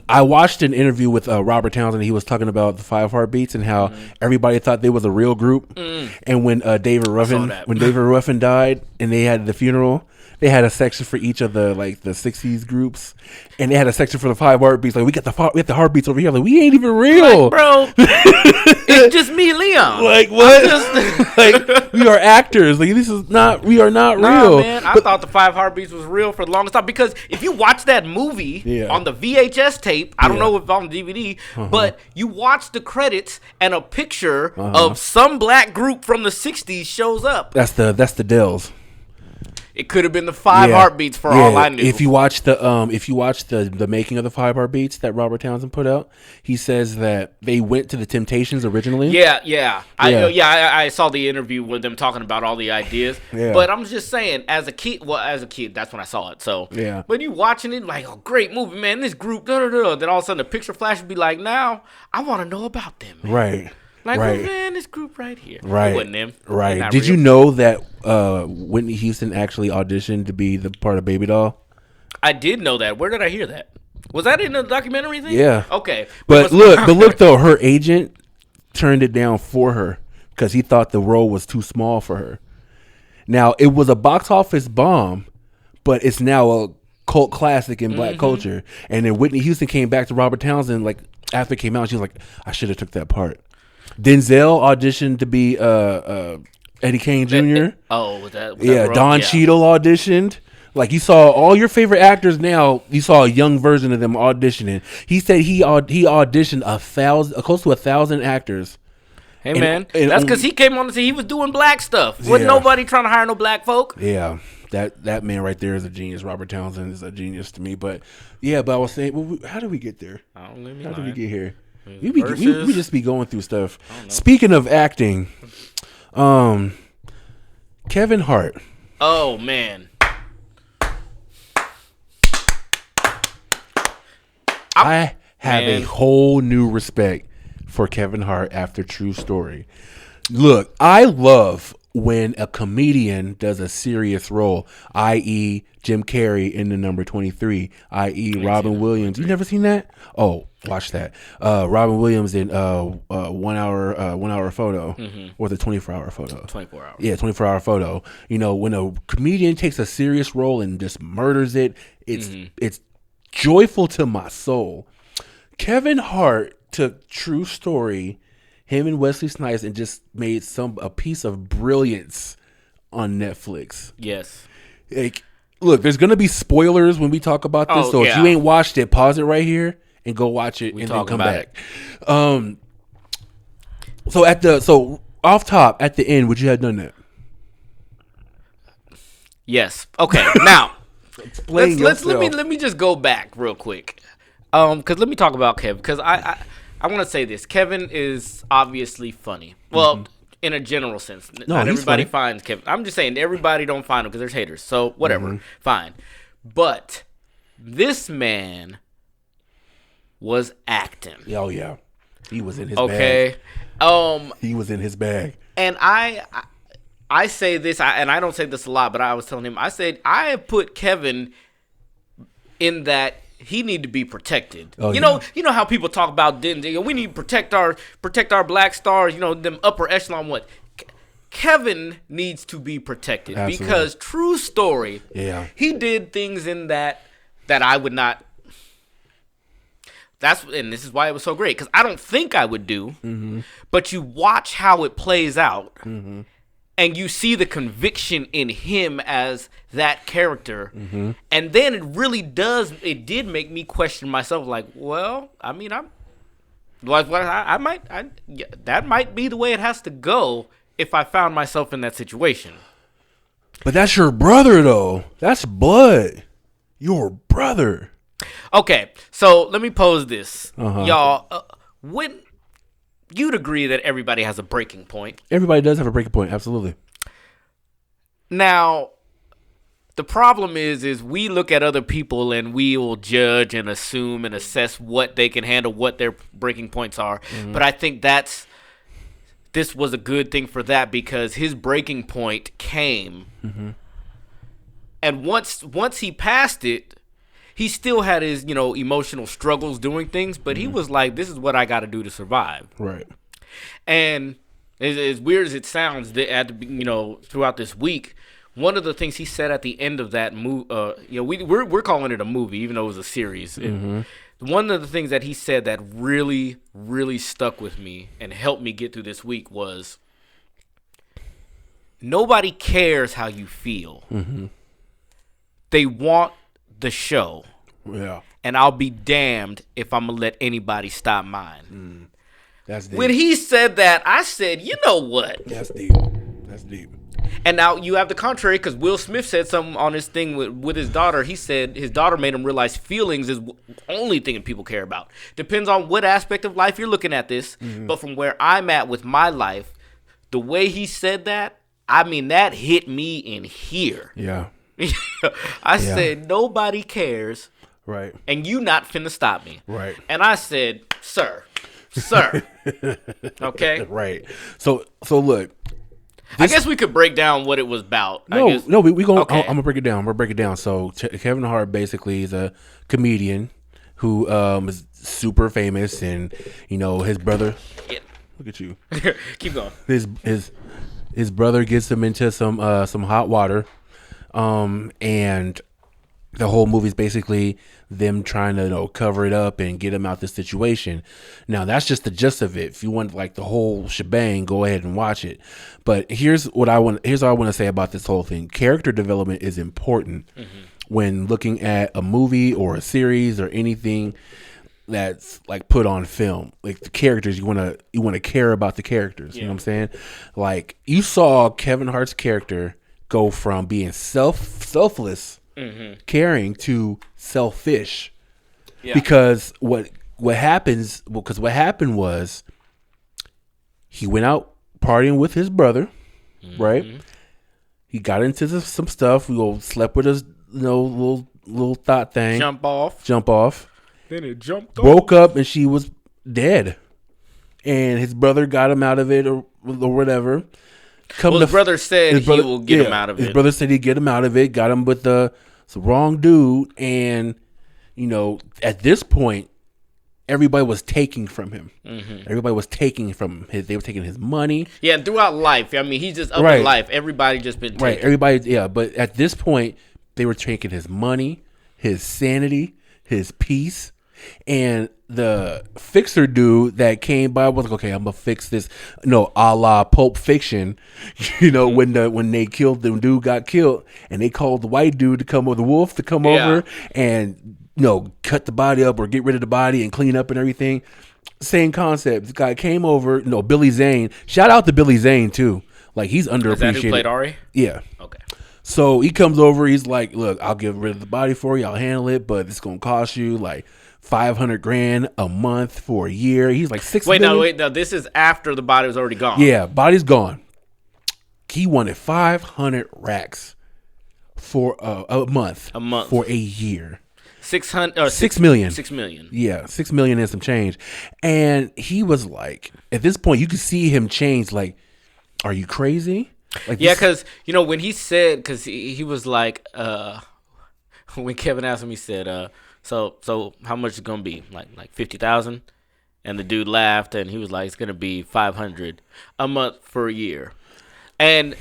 I watched an interview with Robert Townsend. He was talking about the 5 Heartbeats and how everybody thought they was a real group. And when David Ruffin died and they had the funeral, they had a section for each of the 60s groups, and they had a section for the 5 Heartbeats. Like, we got the Heartbeats over here. Like, we ain't even real, like, bro. It's just me, Leon. Like, what? Like, we are actors. Like, we are not real. Man, I thought the 5 Heartbeats was real for the longest time, because if you watch that movie on the VHS tape, I don't know if on DVD, but you watch the credits and a picture of some black group from the 60s shows up. That's the Dells. It could have been the 5 Heartbeats for all I knew. If you watch the making of the 5 Heartbeats that Robert Townsend put out, he says that they went to the Temptations originally. Yeah. I saw the interview with them talking about all the ideas. Yeah. But I'm just saying, as a kid, that's when I saw it. So yeah. But you watching it like, oh, great movie, man. This group, then all of a sudden the picture flash would be like, now I want to know about them, man. Right. Like, oh, man, this group right here. Right. It wasn't them. Right. Did you know that Whitney Houston actually auditioned to be the part of Baby Doll? I did know that. Where did I hear that? Was that in the documentary thing? Yeah. Okay. But look though, her agent turned it down for her because he thought the role was too small for her. Now, it was a box office bomb, but it's now a cult classic in black culture. And then Whitney Houston came back to Robert Townsend like after it came out. She was like, I should have took that part. Denzel auditioned to be Eddie Kane Jr. Was that Don Cheadle auditioned. Like, you saw all your favorite actors now. You saw a young version of them auditioning. He said he auditioned close to 1,000 actors. Hey, man, that's because he came on to see he was doing black stuff. Wasn't nobody trying to hire no black folk. Yeah. That man right there is a genius. Robert Townsend is a genius to me. But yeah, but I was saying, well, how did we get there? How did we get here? We just be going through stuff. Speaking of acting, Kevin Hart. Oh man. I have a whole new respect for Kevin Hart after True Story. Look, I love when a comedian does a serious role, i.e. Jim Carrey in The Number 23, i.e. Robin Williams. You never seen that? Oh, watch that. Robin Williams in 1 hour photo, or the 24-hour photo. 24 hours. Yeah, 24-hour photo. You know, when a comedian takes a serious role and just murders it, it's joyful to my soul. Kevin Hart took True Story, him and Wesley Snipes, and just made a piece of brilliance on Netflix. Yes. Like, look, there's gonna be spoilers when we talk about this. So if you ain't watched it, pause it right here and go watch it, and then come back. So off top at the end, would you have done that? Yes. Okay. Now, let me just go back real quick. Because let me talk about Kevin. Because I want to say this. Kevin is obviously funny. Well, in a general sense. Not everybody finds Kevin. I'm just saying everybody don't find him because there's haters. So whatever. Fine. But this man was acting. Oh, yeah. He was in his bag. He was in his bag. And I say this, and I don't say this a lot, but I was telling him, I said, I have put Kevin in that he need to be protected. You know how people talk about we need to protect our black stars, them upper echelon what. Kevin needs to be protected. Absolutely. Because True Story, he did things in that I would not. And this is why it was so great, because I don't think I would do, but you watch how it plays out, and you see the conviction in him as that character, and then it did make me question myself, like, well, I mean, that might be the way it has to go if I found myself in that situation. But that's your brother, though. That's blood. Your brother. Okay, so let me pose this, y'all. When you'd agree that everybody has a breaking point. Everybody does have a breaking point, absolutely. Now, the problem is we look at other people and we will judge and assume and assess what they can handle, what their breaking points are. But I think this was a good thing for that, because his breaking point came, and once he passed it, he still had his, emotional struggles doing things, but he was like, this is what I got to do to survive. Right. And as weird as it sounds, throughout this week, one of the things he said at the end of that movie, we're calling it a movie, even though it was a series. And one of the things that he said that really, really stuck with me and helped me get through this week was, nobody cares how you feel. They want the show. Yeah. And I'll be damned if I'm going to let anybody stop mine. That's deep. When he said that, I said, you know what? That's deep. That's deep. And now you have the contrary, because Will Smith said something on his thing with his daughter. He said his daughter made him realize feelings is the only thing that people care about. Depends on what aspect of life you're looking at this. But from where I'm at with my life, the way he said that, I mean, that hit me in here. Yeah. I said, nobody cares. Right. And you not finna stop me. Right. And I said, sir. Okay. Right. So look. I guess we could break down what it was about. No, we going. Okay. I'm gonna break it down. We're gonna break it down. So Kevin Hart basically is a comedian who is super famous, and his brother. Yeah. Look at you. Keep going. His brother gets him into some hot water, and the whole movie is basically them trying to cover it up and get him out this situation. Now that's just the gist of it. If you want like the whole shebang, go ahead and watch it. But here's what I want to say about this whole thing. Character development is important when looking at a movie or a series or anything that's like put on film. Like the characters, you want to care about the characters. You know what I'm saying? Like you saw Kevin Hart's character go from being self selfless caring to selfish. Yeah. Because what happened was he went out partying with his brother, right? He got into some stuff. We slept with his little thought thing. Jump off. Then it jumped off. Woke up and she was dead. And his brother got him out of it or whatever. His brother said he will get him out of it. His brother said he'd get him out of it. Got him with the wrong dude. And, at this point, everybody was taking from him. Everybody was taking from him. They were taking his money. Yeah, throughout life. I mean, he's just up in life. Everybody just been taking. Right, everybody, yeah. But at this point, they were taking his money, his sanity, his peace. And the fixer dude that came by was like, okay, I'm going to fix this, a la Pulp Fiction, when they killed the dude got killed and they called the white dude to come over, the wolf to come over and, cut the body up or get rid of the body and clean up and everything. Same concept. This guy came over, Billy Zane. Shout out to Billy Zane too. Like he's underappreciated. Is that who played Ari? Yeah. Okay. So he comes over, he's like, look, I'll get rid of the body for you. I'll handle it, but it's going to cost you like $500,000 a month for a year. He's like $6 million. Wait, no. This is after the body was already gone. Yeah, body's gone. He wanted 500 racks for a month. For a year. 6 million. 6 million. Yeah, 6 million and some change. And he was like, at this point, you could see him change. Like, are you crazy? Like, yeah, because when he said, because he was like, when Kevin asked him, he said, so how much is it gonna be? Like 50,000? And the dude laughed and he was like, it's gonna be 500 a month for a year. And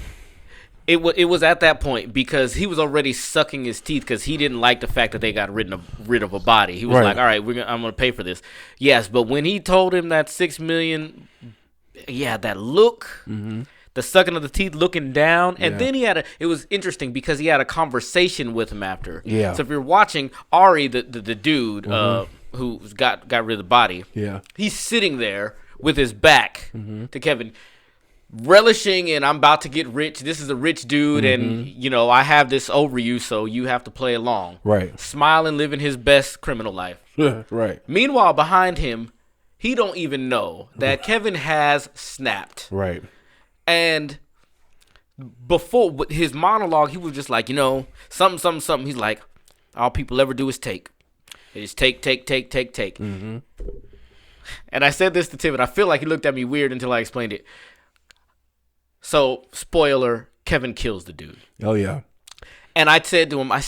it was at that point because he was already sucking his teeth because he didn't like the fact that they got rid of a body. He was like, all right, I'm gonna pay for this. Yes, but when he told him that 6 million, yeah, that look. The sucking of the teeth, looking down, and then it was interesting because he had a conversation with him after. Yeah. So if you're watching Ari, the dude who got rid of the body, he's sitting there with his back to Kevin, relishing, and I'm about to get rich. This is a rich dude, and I have this over you, so you have to play along. Right. Smiling, living his best criminal life. Right. Meanwhile, behind him, he don't even know that Kevin has snapped. Right. And before his monologue, he was just like, something. He's like, all people ever do is take. They just take. And I said this to Tim, and I feel like he looked at me weird until I explained it. So, spoiler, Kevin kills the dude. Oh, yeah. And I said to him, I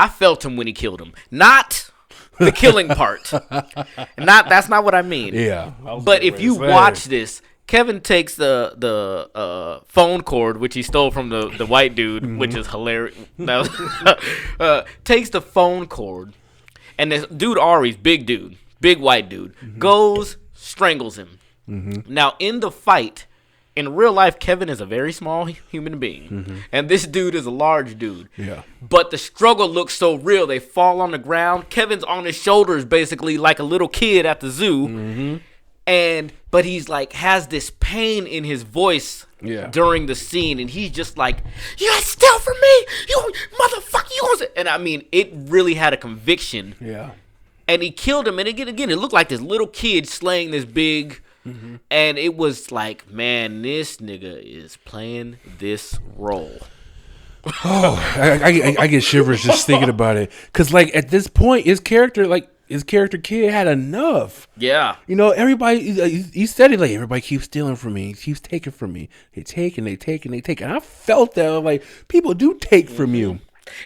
felt him when he killed him. Not the killing part. That's not what I mean. Yeah. But if you watch this, Kevin takes the phone cord, which he stole from the white dude, which is hilarious. Takes the phone cord, and this dude, Ari's big white dude, goes, strangles him. Now, in the fight, in real life, Kevin is a very small human being, and this dude is a large dude. Yeah. But the struggle looks so real. They fall on the ground. Kevin's on his shoulders, basically like a little kid at the zoo. But he's like has this pain in his voice during the scene, and he's just like, "You guys steal from me, you motherfucker!" And I mean, it really had a conviction. Yeah. And he killed him, and again, it looked like this little kid slaying this big, and it was like, man, this nigga is playing this role. Oh, I get shivers just thinking about it, because like at this point, his character kid had enough. Yeah. Everybody, he said it like, everybody keeps stealing from me. He keeps taking from me. They take and they take and they take. And I felt that, like, people do take from you.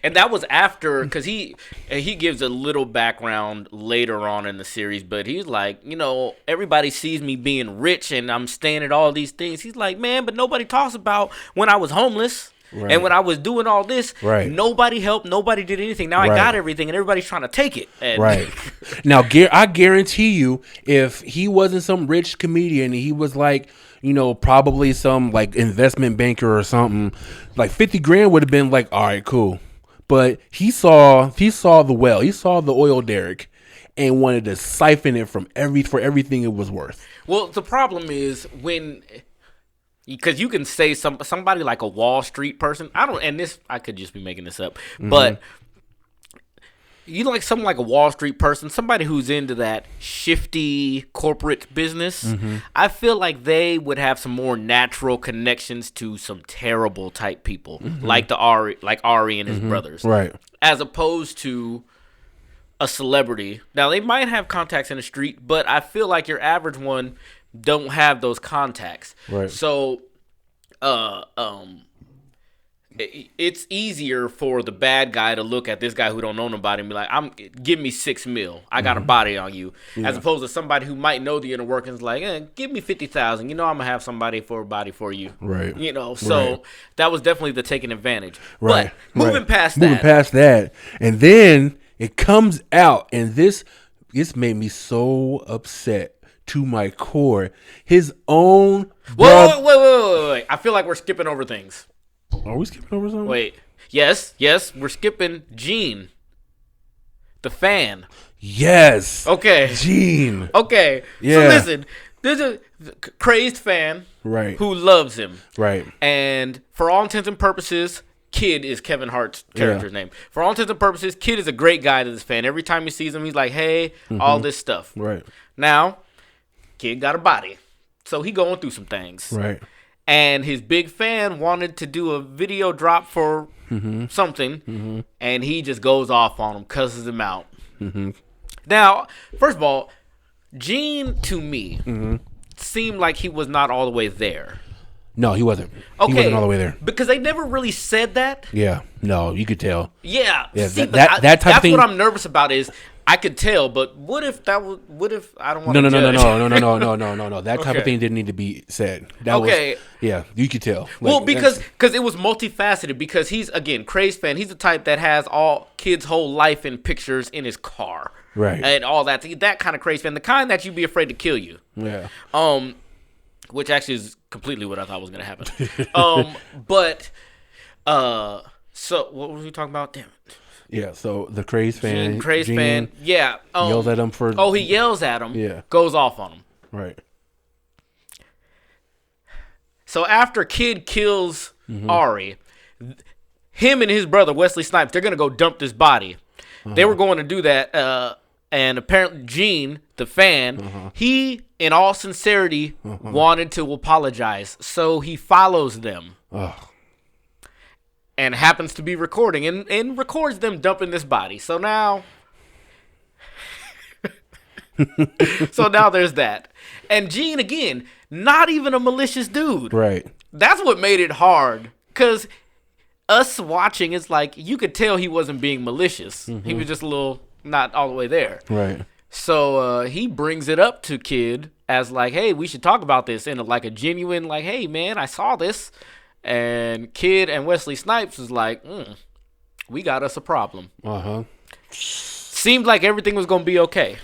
And that was after, because he gives a little background later on in the series, but he's like, everybody sees me being rich and I'm staying at all these things. He's like, man, but nobody talks about when I was homeless. Right. And when I was doing all this, nobody helped, nobody did anything. Now I got everything, and everybody's trying to take it. And Now, I guarantee you, if he wasn't some rich comedian, he was like, probably some like investment banker or something, like 50 grand would have been like, all right, cool. But he saw the well, he saw the oil derrick, and wanted to siphon it for everything it was worth. Well, the problem is when because you can say somebody like a Wall Street person. I could just be making this up, but you like something like a Wall Street person, somebody who's into that shifty corporate business. I feel like they would have some more natural connections to some terrible type people, like Ari and his brothers, Right. as opposed to a celebrity. Now they might have contacts in the street, but I feel like your average one don't have those contacts. Right. So, it's easier for the bad guy to look at this guy who don't know nobody and be like, give me $6 million. I got a body on you. As opposed to somebody who might know the inner workings, like, give me 50,000. You know, I'm gonna have somebody for a body for you. Right. You know, so that was definitely the taking advantage. Right. But moving past that, and then it comes out, and this made me so upset to my core. His own. Wait. I feel like we're skipping over things. Are we skipping over something? Wait. Yes, we're skipping Gene, the fan. Yes. Okay. Gene. Okay. Yeah. So listen, there's a crazed fan who loves him. Right. And for all intents and purposes, Kid is Kevin Hart's character's name. For all intents and purposes, Kid is a great guy to this fan. Every time he sees him, he's like, hey, all this stuff. Right. Now, Kid got a body. So he going through some things. Right. And his big fan wanted to do a video drop for something, and he just goes off on him, cusses him out. Now, first of all, Gene, to me, seemed like he was not all the way there. No, he wasn't. Okay, he wasn't all the way there. Because they never really said that. Yeah. No, you could tell. Yeah. See, that type of thing. That's what I'm nervous about is I could tell, but what if I don't want to judge? No. That type of thing didn't need to be said. That was, you could tell. Well, because it was multifaceted. Because he's, again, crazed fan. He's the type that has all Kid's whole life in pictures in his car, right, and all that. That kind of crazed fan, the kind that you'd be afraid to kill you. Yeah. Which actually is completely what I thought was gonna happen. So what were we talking about? Damn it. Yeah, so the crazed fan. Fan. Yeah. Yells at him for. Oh, he yells at him. Yeah. Goes off on him. Right. So after Kid kills Ari, him and his brother, Wesley Snipes, they're going to go dump this body. They were going to do that, and apparently Gene, the fan, he, in all sincerity, wanted to apologize. So he follows them. And happens to be recording and records them dumping this body. So now there's that. And Gene, again, not even a malicious dude. Right. That's what made it hard. Because us watching, it's like you could tell he wasn't being malicious. He was just a little not all the way there. Right. So he brings it up to Kid as like, hey, we should talk about this in like a genuine, like, hey, man, I saw this. And Kid and Wesley Snipes was like, we got us a problem. Seemed like everything was going to be okay.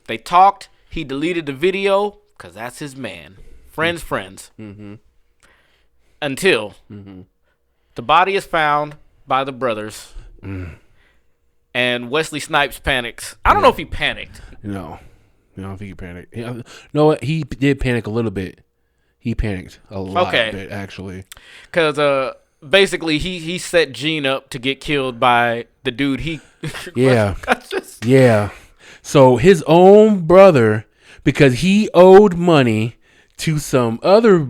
They talked. He deleted the video because that's his man. Friends. Until the body is found by the brothers. And Wesley Snipes panics. I don't know if he panicked. No, I don't think he panicked. No, he did panic a little bit. He panicked a lot, bit, actually. Because basically he set Gene up to get killed by the dude he... Yeah. So his own brother, because he owed money to some other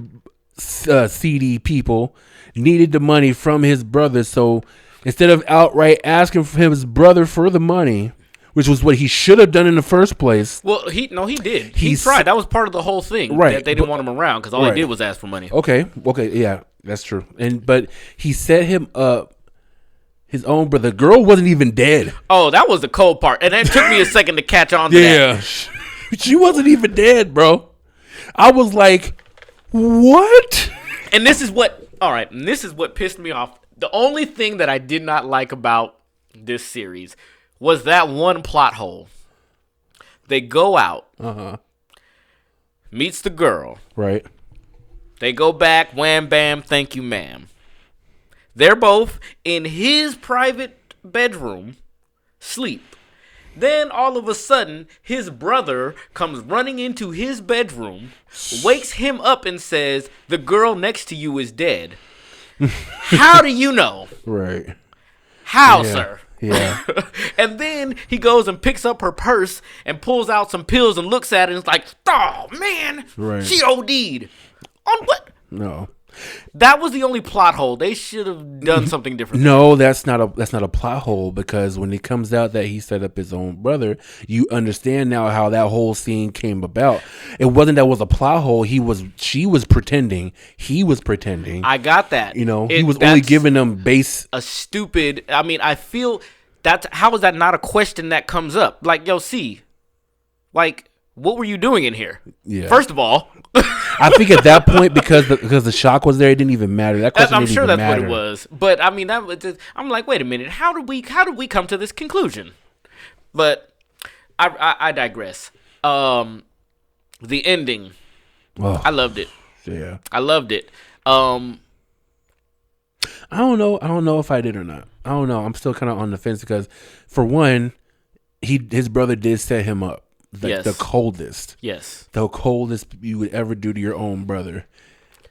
seedy people, needed the money from his brother. So instead of outright asking for his brother for the money... which was what he should have done in the first place. Well, he did. He tried. That was part of the whole thing. Right. That they didn't want him around because all he did was ask for money. Okay, yeah, that's true. But he set him up, his own brother. The girl wasn't even dead. Oh, that was the cold part. And it took me a second to catch on to that. Yeah. She wasn't even dead, bro. I was like, what? And this is what pissed me off. The only thing that I did not like about this series was that one plot hole. They go out, meets the girl. Right. They go back, wham, bam, thank you, ma'am. They're both in his private bedroom, sleep. Then all of a sudden, his brother comes running into his bedroom, wakes him up and says, "The girl next to you is dead." How do you know? Right. How, sir? Yeah. And then he goes and picks up her purse and pulls out some pills and looks at it and is like, "Oh, man, Right. she OD'd." On what? No. That was the only plot hole. They should have done something different. No, that's not a plot hole, because when it comes out that he set up his own brother, you understand now how that whole scene came about. It wasn't that was a plot hole. She was pretending. He was pretending. I got that. He was only giving them base. A stupid. I mean, I feel how is that not a question that comes up? Like, yo, see, like, what were you doing in here? Yeah. First of all, I think at that point, because the shock was there, it didn't even matter. That question I'm didn't sure even that's matter. what it was. But I mean, that was just, I'm like, wait a minute, how did we come to this conclusion? But I digress. The ending, I loved it. Yeah, I loved it. I don't know if I did or not. I don't know. I'm still kind of on the fence, because, for one, his brother did set him up. The coldest. Yes. The coldest you would ever do to your own brother.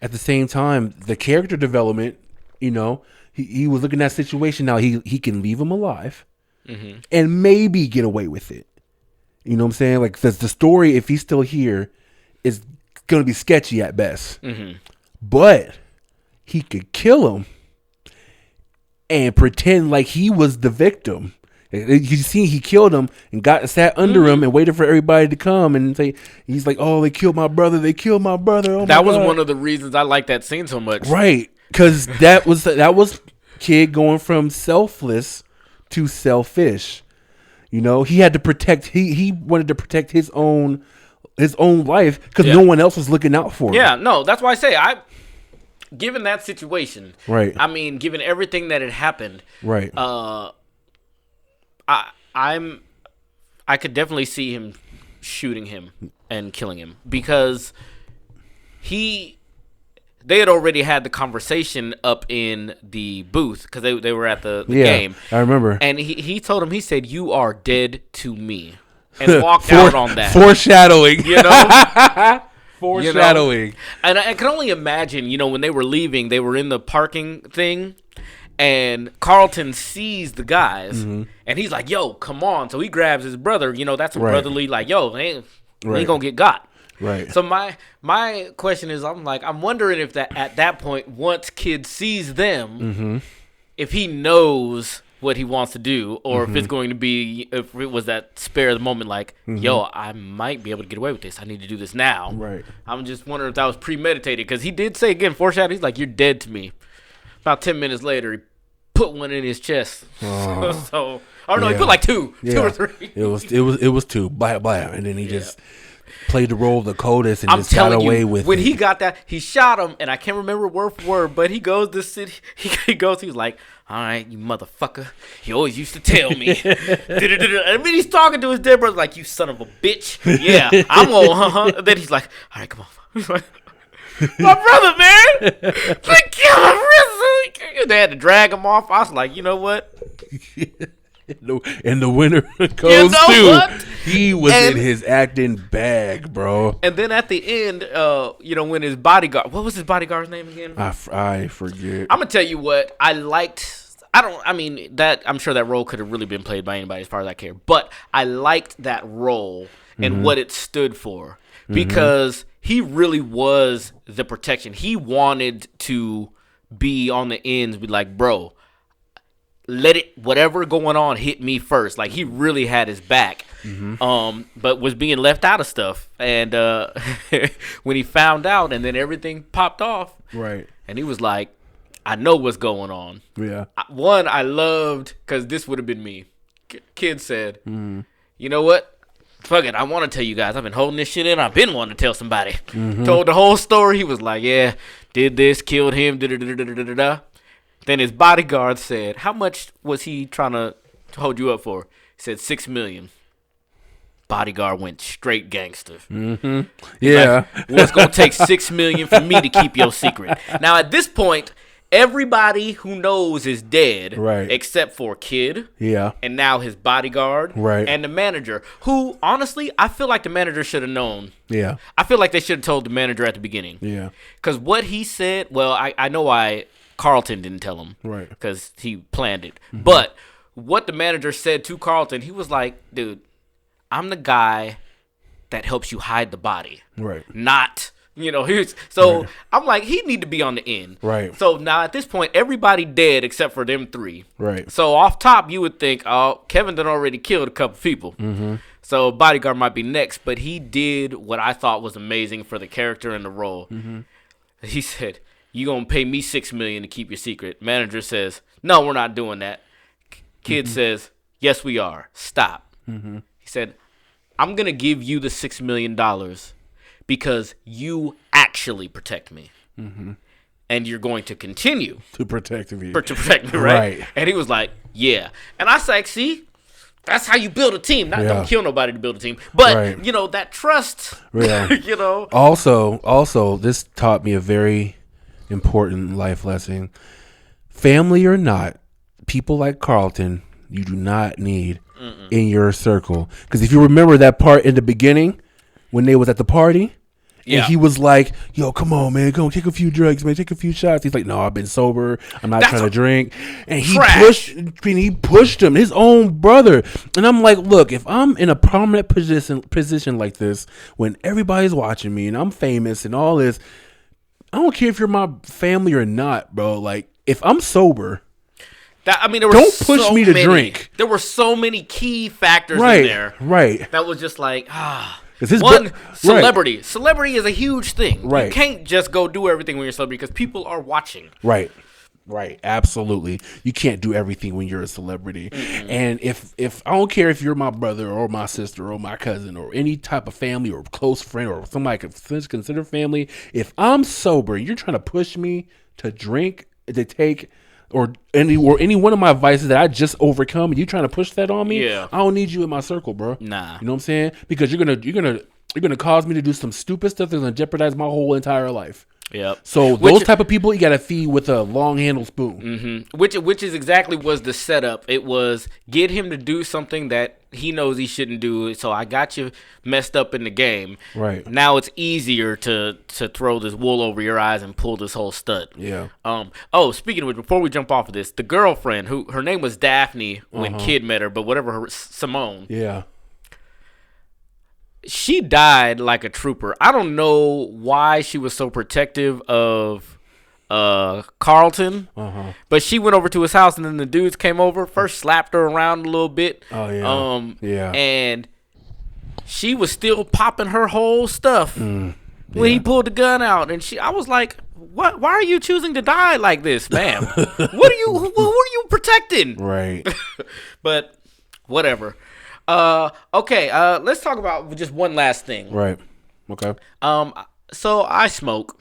At the same time, the character development, he was looking at that situation. Now he can leave him alive and maybe get away with it. You know what I'm saying? Like, the story, if he's still here, is going to be sketchy at best. Mm-hmm. But he could kill him and pretend like he was the victim. You see, he killed him and sat under him and waited for everybody to come and say, he's like, "Oh, they killed my brother. They killed my brother." Oh, that was one of the reasons I like that scene so much. Right, because that was kid going from selfless to selfish. He had to protect. He wanted to protect his own life, because no one else was looking out for him. Yeah, no, that's why I say given that situation, right? I mean, given everything that had happened, right? I could definitely see him shooting him and killing him, because they had already had the conversation up in the booth, because they were at the game. I remember. And he told him, he said, "You are dead to me," and walked out on that. Foreshadowing. Foreshadowing. And I can only imagine, when they were leaving, they were in the parking thing, and Carlton sees the guys, and he's like, "Yo, come on!" So he grabs his brother. That's a brotherly, like, "Yo, we ain't gonna get got." Right. So my question is, I'm wondering if that at that point, once kid sees them, if he knows what he wants to do, or if it's going to be, if it was that spare of the moment, like, "Yo, I might be able to get away with this. I need to do this now." Right. I'm just wondering if that was premeditated, because he did say, again, foreshadow. He's like, "You're dead to me." About 10 minutes later, he put one in his chest. He put like two or three. It was two, blah blah, and then he just played the role of the coldest and just got away with it. When he got that, he shot him, and I can't remember word for word, but he goes to city. He was like, "All right, you motherfucker, you always used to tell me." And then he's talking to his dead brother like, "You son of a bitch." Yeah, I'm on. And then he's like, "All right, come on." He's like, "My brother, man, they killed him." They had to drag him off. I was like, you know what? And the winner goes to he was in his acting bag, bro. And then at the end, when his bodyguard, what was his bodyguard's name again? I forget. I'm gonna tell you what I liked. I'm sure that role could have really been played by anybody, as far as I care. But I liked that role and what it stood for, because he really was the protection. He wanted to be on the ends, be like, "Bro, let it, whatever going on, hit me first." Like, he really had his back, but was being left out of stuff. And when he found out, and then everything popped off, right? And he was like, "I know what's going on." Yeah. One, I loved, because this would have been me. Kid said, "You know what? Fuck it, I want to tell you guys. I've been holding this shit in. I've been wanting to tell somebody." Told the whole story. He was like, "Yeah, did this, killed him, da-da-da-da-da-da-da." Then his bodyguard said, "How much was he trying to hold you up for?" He said, $6 million. Bodyguard went straight gangster. Yeah. Like, "Well, it's going to take $6 million for me to keep your secret." Now, at this point, everybody who knows is dead, Right. except for Kid, Yeah. and now his bodyguard, Right. and the manager, who, honestly, I feel like the manager should have known. Yeah. I feel like they should have told the manager at the beginning. Yeah. Because what he said, well, I know why Carlton didn't tell him. Right. Because he planned it. Mm-hmm. But what the manager said to Carlton, he was like, dude, I'm the guy that helps you hide the body. Right. Not, so Right. I'm like, he need to be on the end. Right. So now at this point, everybody dead except for them three. Right. So off top, you would think, oh, Kevin done already killed a couple people. Mm-hmm. So bodyguard might be next, but he did what I thought was amazing for the character and the role. Mm-hmm. He said, you gonna pay me $6 million to keep your secret. Manager says, no, we're not doing that. Kid says, yes, we are. Stop. Mm-hmm. He said, I'm going to give you the $6 million because you actually protect me. Mm-hmm. And you're going to continue To protect me. to protect me, right? And he was like, yeah. And I was like, see, that's how you build a team. Not don't kill nobody to build a team. But, that trust, Yeah. Also, this taught me a very important life lesson. Family or not, people like Carlton, you do not need in your circle. Because if you remember that part in the beginning when they was at the party, and he was like, yo, come on, man, go take a few drugs, man, take a few shots. He's like, no, I've been sober. I'm not trying to drink. And he pushed him, his own brother. And I'm like, look, if I'm in a prominent position like this, when everybody's watching me and I'm famous and all this, I don't care if you're my family or not, bro. Like, if I'm sober, there were don't push me to drink. There were so many key factors in there. Right. That was just like, celebrity. Celebrity is a huge thing. Right. You can't just go do everything when you're a celebrity because people are watching. Right. Absolutely. You can't do everything when you're a celebrity. Mm-hmm. And if I don't care if you're my brother or my sister or my cousin or any type of family or close friend or somebody consider family, if I'm sober and you're trying to push me to drink, to take or any one of my vices that I just overcome, and you trying to push that on me, I don't need you in my circle, bro. Nah. You know what I'm saying? Because you're gonna cause me to do some stupid stuff that's gonna jeopardize my whole entire life. Yep. So those type of people you gotta feed with a long handled spoon. Mm-hmm. Which is exactly was the setup. It was get him to do something that he knows he shouldn't do. So I got you messed up in the game. Right. Now it's easier to throw this wool over your eyes and pull this whole stunt. Yeah. Speaking of which, before we jump off of this, the girlfriend who her name was Daphne when Kid met her, but whatever Simone. Yeah. She died like a trooper. I don't know why she was so protective of Carlton, but she went over to his house, and then the dudes came over. First slapped her around a little bit. Oh yeah. And she was still popping her whole stuff when he pulled the gun out, and I was like, "What? Why are you choosing to die like this, ma'am? Who are you protecting?" Right. But whatever. Okay. Let's talk about just one last thing. Right. Okay. So I smoke.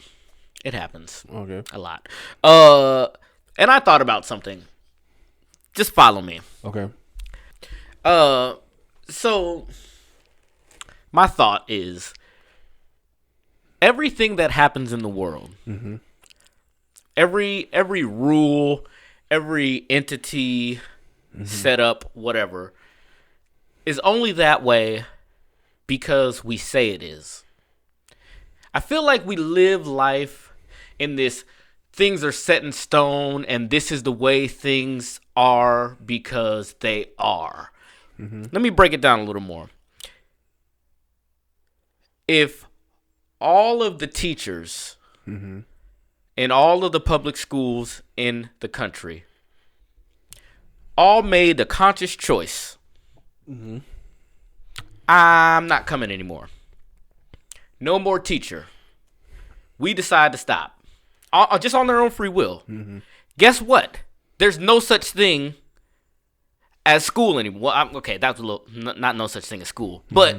It happens. Okay. A lot. And I thought about something. Just follow me. Okay. So my thought is everything that happens in the world, every rule, every entity, setup, whatever, is only that way because we say it is. I feel like we live life in this things are set in stone and this is the way things are because they are. Let me break it down a little more. If all of the teachers in all of the public schools in the country all made a conscious choice, I'm not coming anymore. No more teacher. We decide to stop. Just on their own free will. Guess what? There's no such thing as school anymore. Well, okay, that's a little, not no such thing as school. But,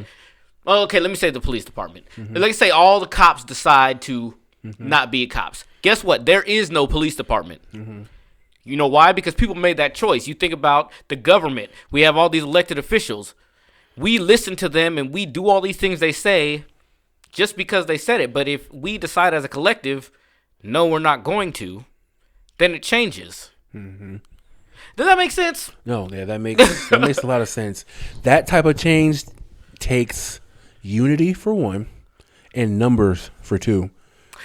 okay, let me say the police department. Let's say all the cops decide to not be cops. Guess what? There is no police department. You know why? Because people made that choice. You think about the government. We have all these elected officials. We listen to them and we do all these things they say just because they said it. But if we decide as a collective, no, we're not going to, then it changes. Mm-hmm. Does that make sense? No, yeah, that makes a lot of sense. That type of change takes unity for one, and numbers for two.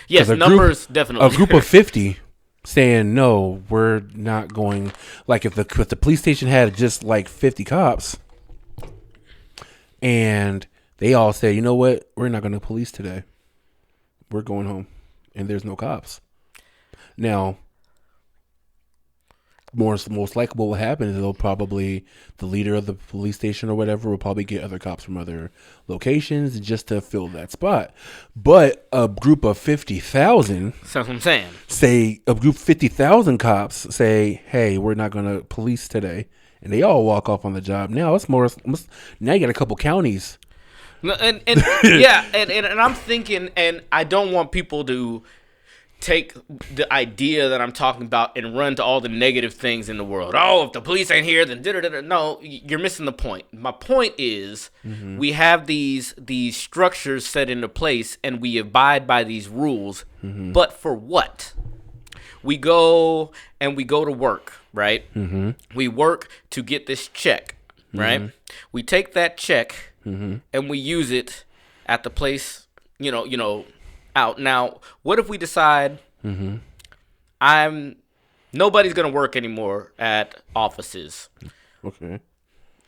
Yes, numbers definitely. A group of 50 saying no, we're not going. Like if the police station had just like 50 cops, and they all say, you know what, we're not going to police today. We're going home, and there's no cops. Now, most likely what will happen is the leader of the police station or whatever will probably get other cops from other locations just to fill that spot. But a group of 50,000, that's what I'm saying. Say a group of 50,000 cops say, hey, we're not going to police today. And they all walk off on the job. Now it's more. Now you got a couple counties. And yeah, and I'm thinking, and I don't want people to take the idea that I'm talking about and run to all the negative things in the world. Oh, if the police ain't here, then da-da-da-da. No, you're missing the point. My point is we have these structures set into place and we abide by these rules. But for what? We go to work, right? We work to get this check, right? We take that check and we use it at the place, out. Now, what if we decide nobody's gonna work anymore at offices? Okay.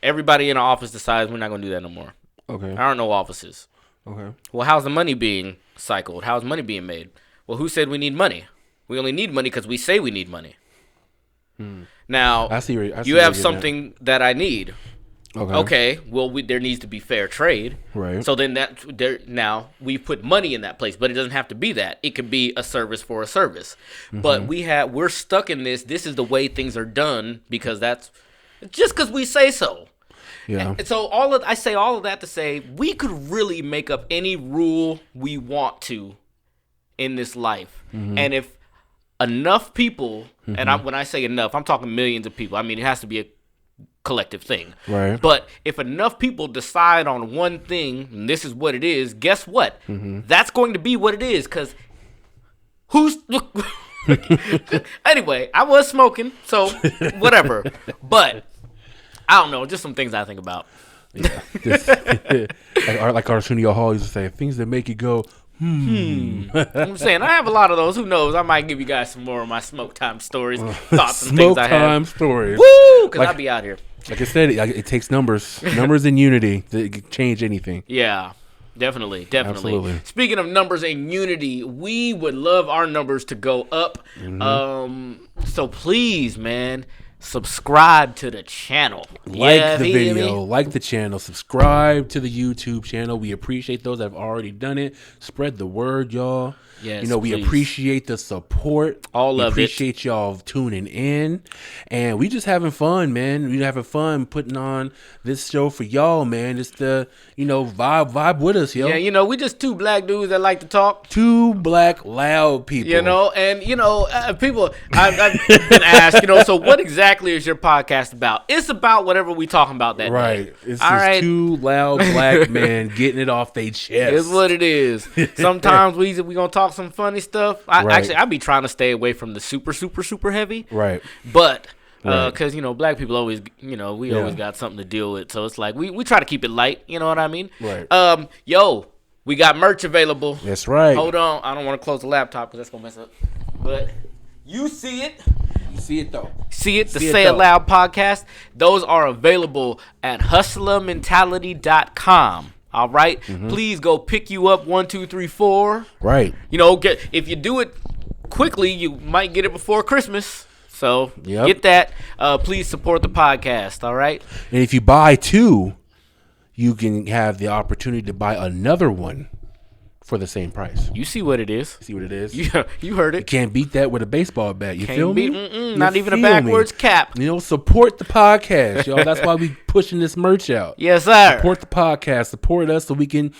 Everybody in the office decides we're not gonna do that no more. Okay. There aren't no offices. Okay. Well, how's the money being cycled? How's money being made? Well, who said we need money? We only need money because we say we need money. Now, I see you have something that I need. Okay. Well, there needs to be fair trade. Right. So then now we put money in that place, but it doesn't have to be that. It could be a service for a service. But we're stuck in this. This is the way things are done because that's just because we say so. Yeah. And so I say all of that to say we could really make up any rule we want to in this life, and if enough people, and when I say enough, I'm talking millions of people. I mean, it has to be a collective thing. Right. But if enough people decide on one thing, and this is what it is, guess what? That's going to be what it is, because anyway, I was smoking, so whatever. But I don't know, just some things I think about. Yeah. like Arsenio Hall used to say, things that make you go, I'm saying I have a lot of those. Who knows? I might give you guys some more of my smoke time stories, thoughts, and things I have. Smoke time stories. Woo! Because I'll be out here. Like I said, it takes numbers and unity to change anything. Yeah, definitely. Absolutely. Speaking of numbers and unity, we would love our numbers to go up. So please, man, subscribe to the channel. Like the video, like the channel, subscribe to the YouTube channel. We appreciate those that have already done it. Spread the word, y'all. Yes, we appreciate the support. All of it. Appreciate y'all tuning in. And we just having fun, man. We having fun putting on this show for y'all, man. Just to, vibe with us, yo. Yeah, we just two black dudes that like to talk. Two black loud people. And people, I've been asked, so what exactly is your podcast about? It's about whatever we talking about that right. day. It's just two loud black men getting it off their chest. It's what it is. Sometimes we gonna talk some funny stuff. I be trying to stay away from the super, super, super heavy. Right. But because black people always, always got something to deal with. So it's like we try to keep it light. You know what I mean? Right. We got merch available. That's right. Hold on, I don't want to close the laptop because that's gonna mess up. But you see it. You see it though. See it. The Say It Loud podcast. Those are available at hustlermentality.com. All right, please go pick you up 1, 2, 3, 4. Right. If you do it quickly, you might get it before Christmas. So get that. Please support the podcast. All right. And if you buy 2, you can have the opportunity to buy another one for the same price. You see what it is. See what it is. You heard it. You can't beat that with a baseball bat. You feel me? Not even a backwards cap. Support the podcast, y'all. That's why we pushing this merch out. Yes, sir. Support the podcast. Support us so we can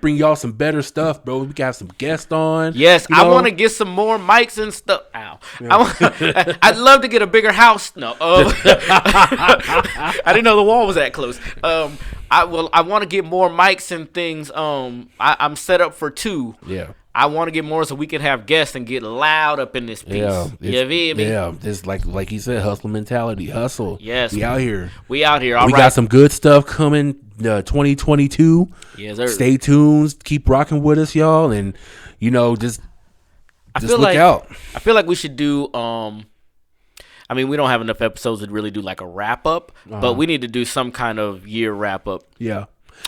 bring y'all some better stuff, bro. We can have some guests on. Yes, I want to get some more mics and stuff. Ow. Yeah. I'd love to get a bigger house. No. I didn't know the wall was that close. I want to get more mics and things. I'm set up for 2. Yeah. I want to get more so we can have guests and get loud up in this piece. Yeah, You feel me? yeah. This like he said, hustle mentality, hustle. Yes, we out here. We out here. All we right. got some good stuff coming. 2022. Yes, sir. Stay tuned. Keep rocking with us, y'all, and just look out. I feel like we should do. I mean, we don't have enough episodes to really do like a wrap up, but we need to do some kind of year wrap up. Yeah.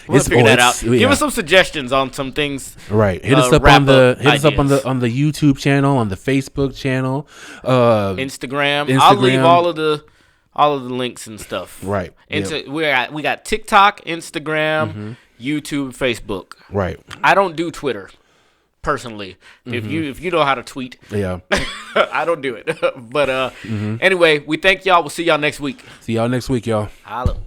We'll figure that out. Give us some suggestions on some things. Right. Hit us up on the YouTube channel, on the Facebook channel, Instagram. I'll leave all of the links and stuff. Right. We got TikTok, Instagram, YouTube, Facebook. Right. I don't do Twitter personally. If you know how to tweet, yeah, I don't do it. But anyway, we thank y'all. We'll see y'all next week. See y'all next week, y'all. Holla.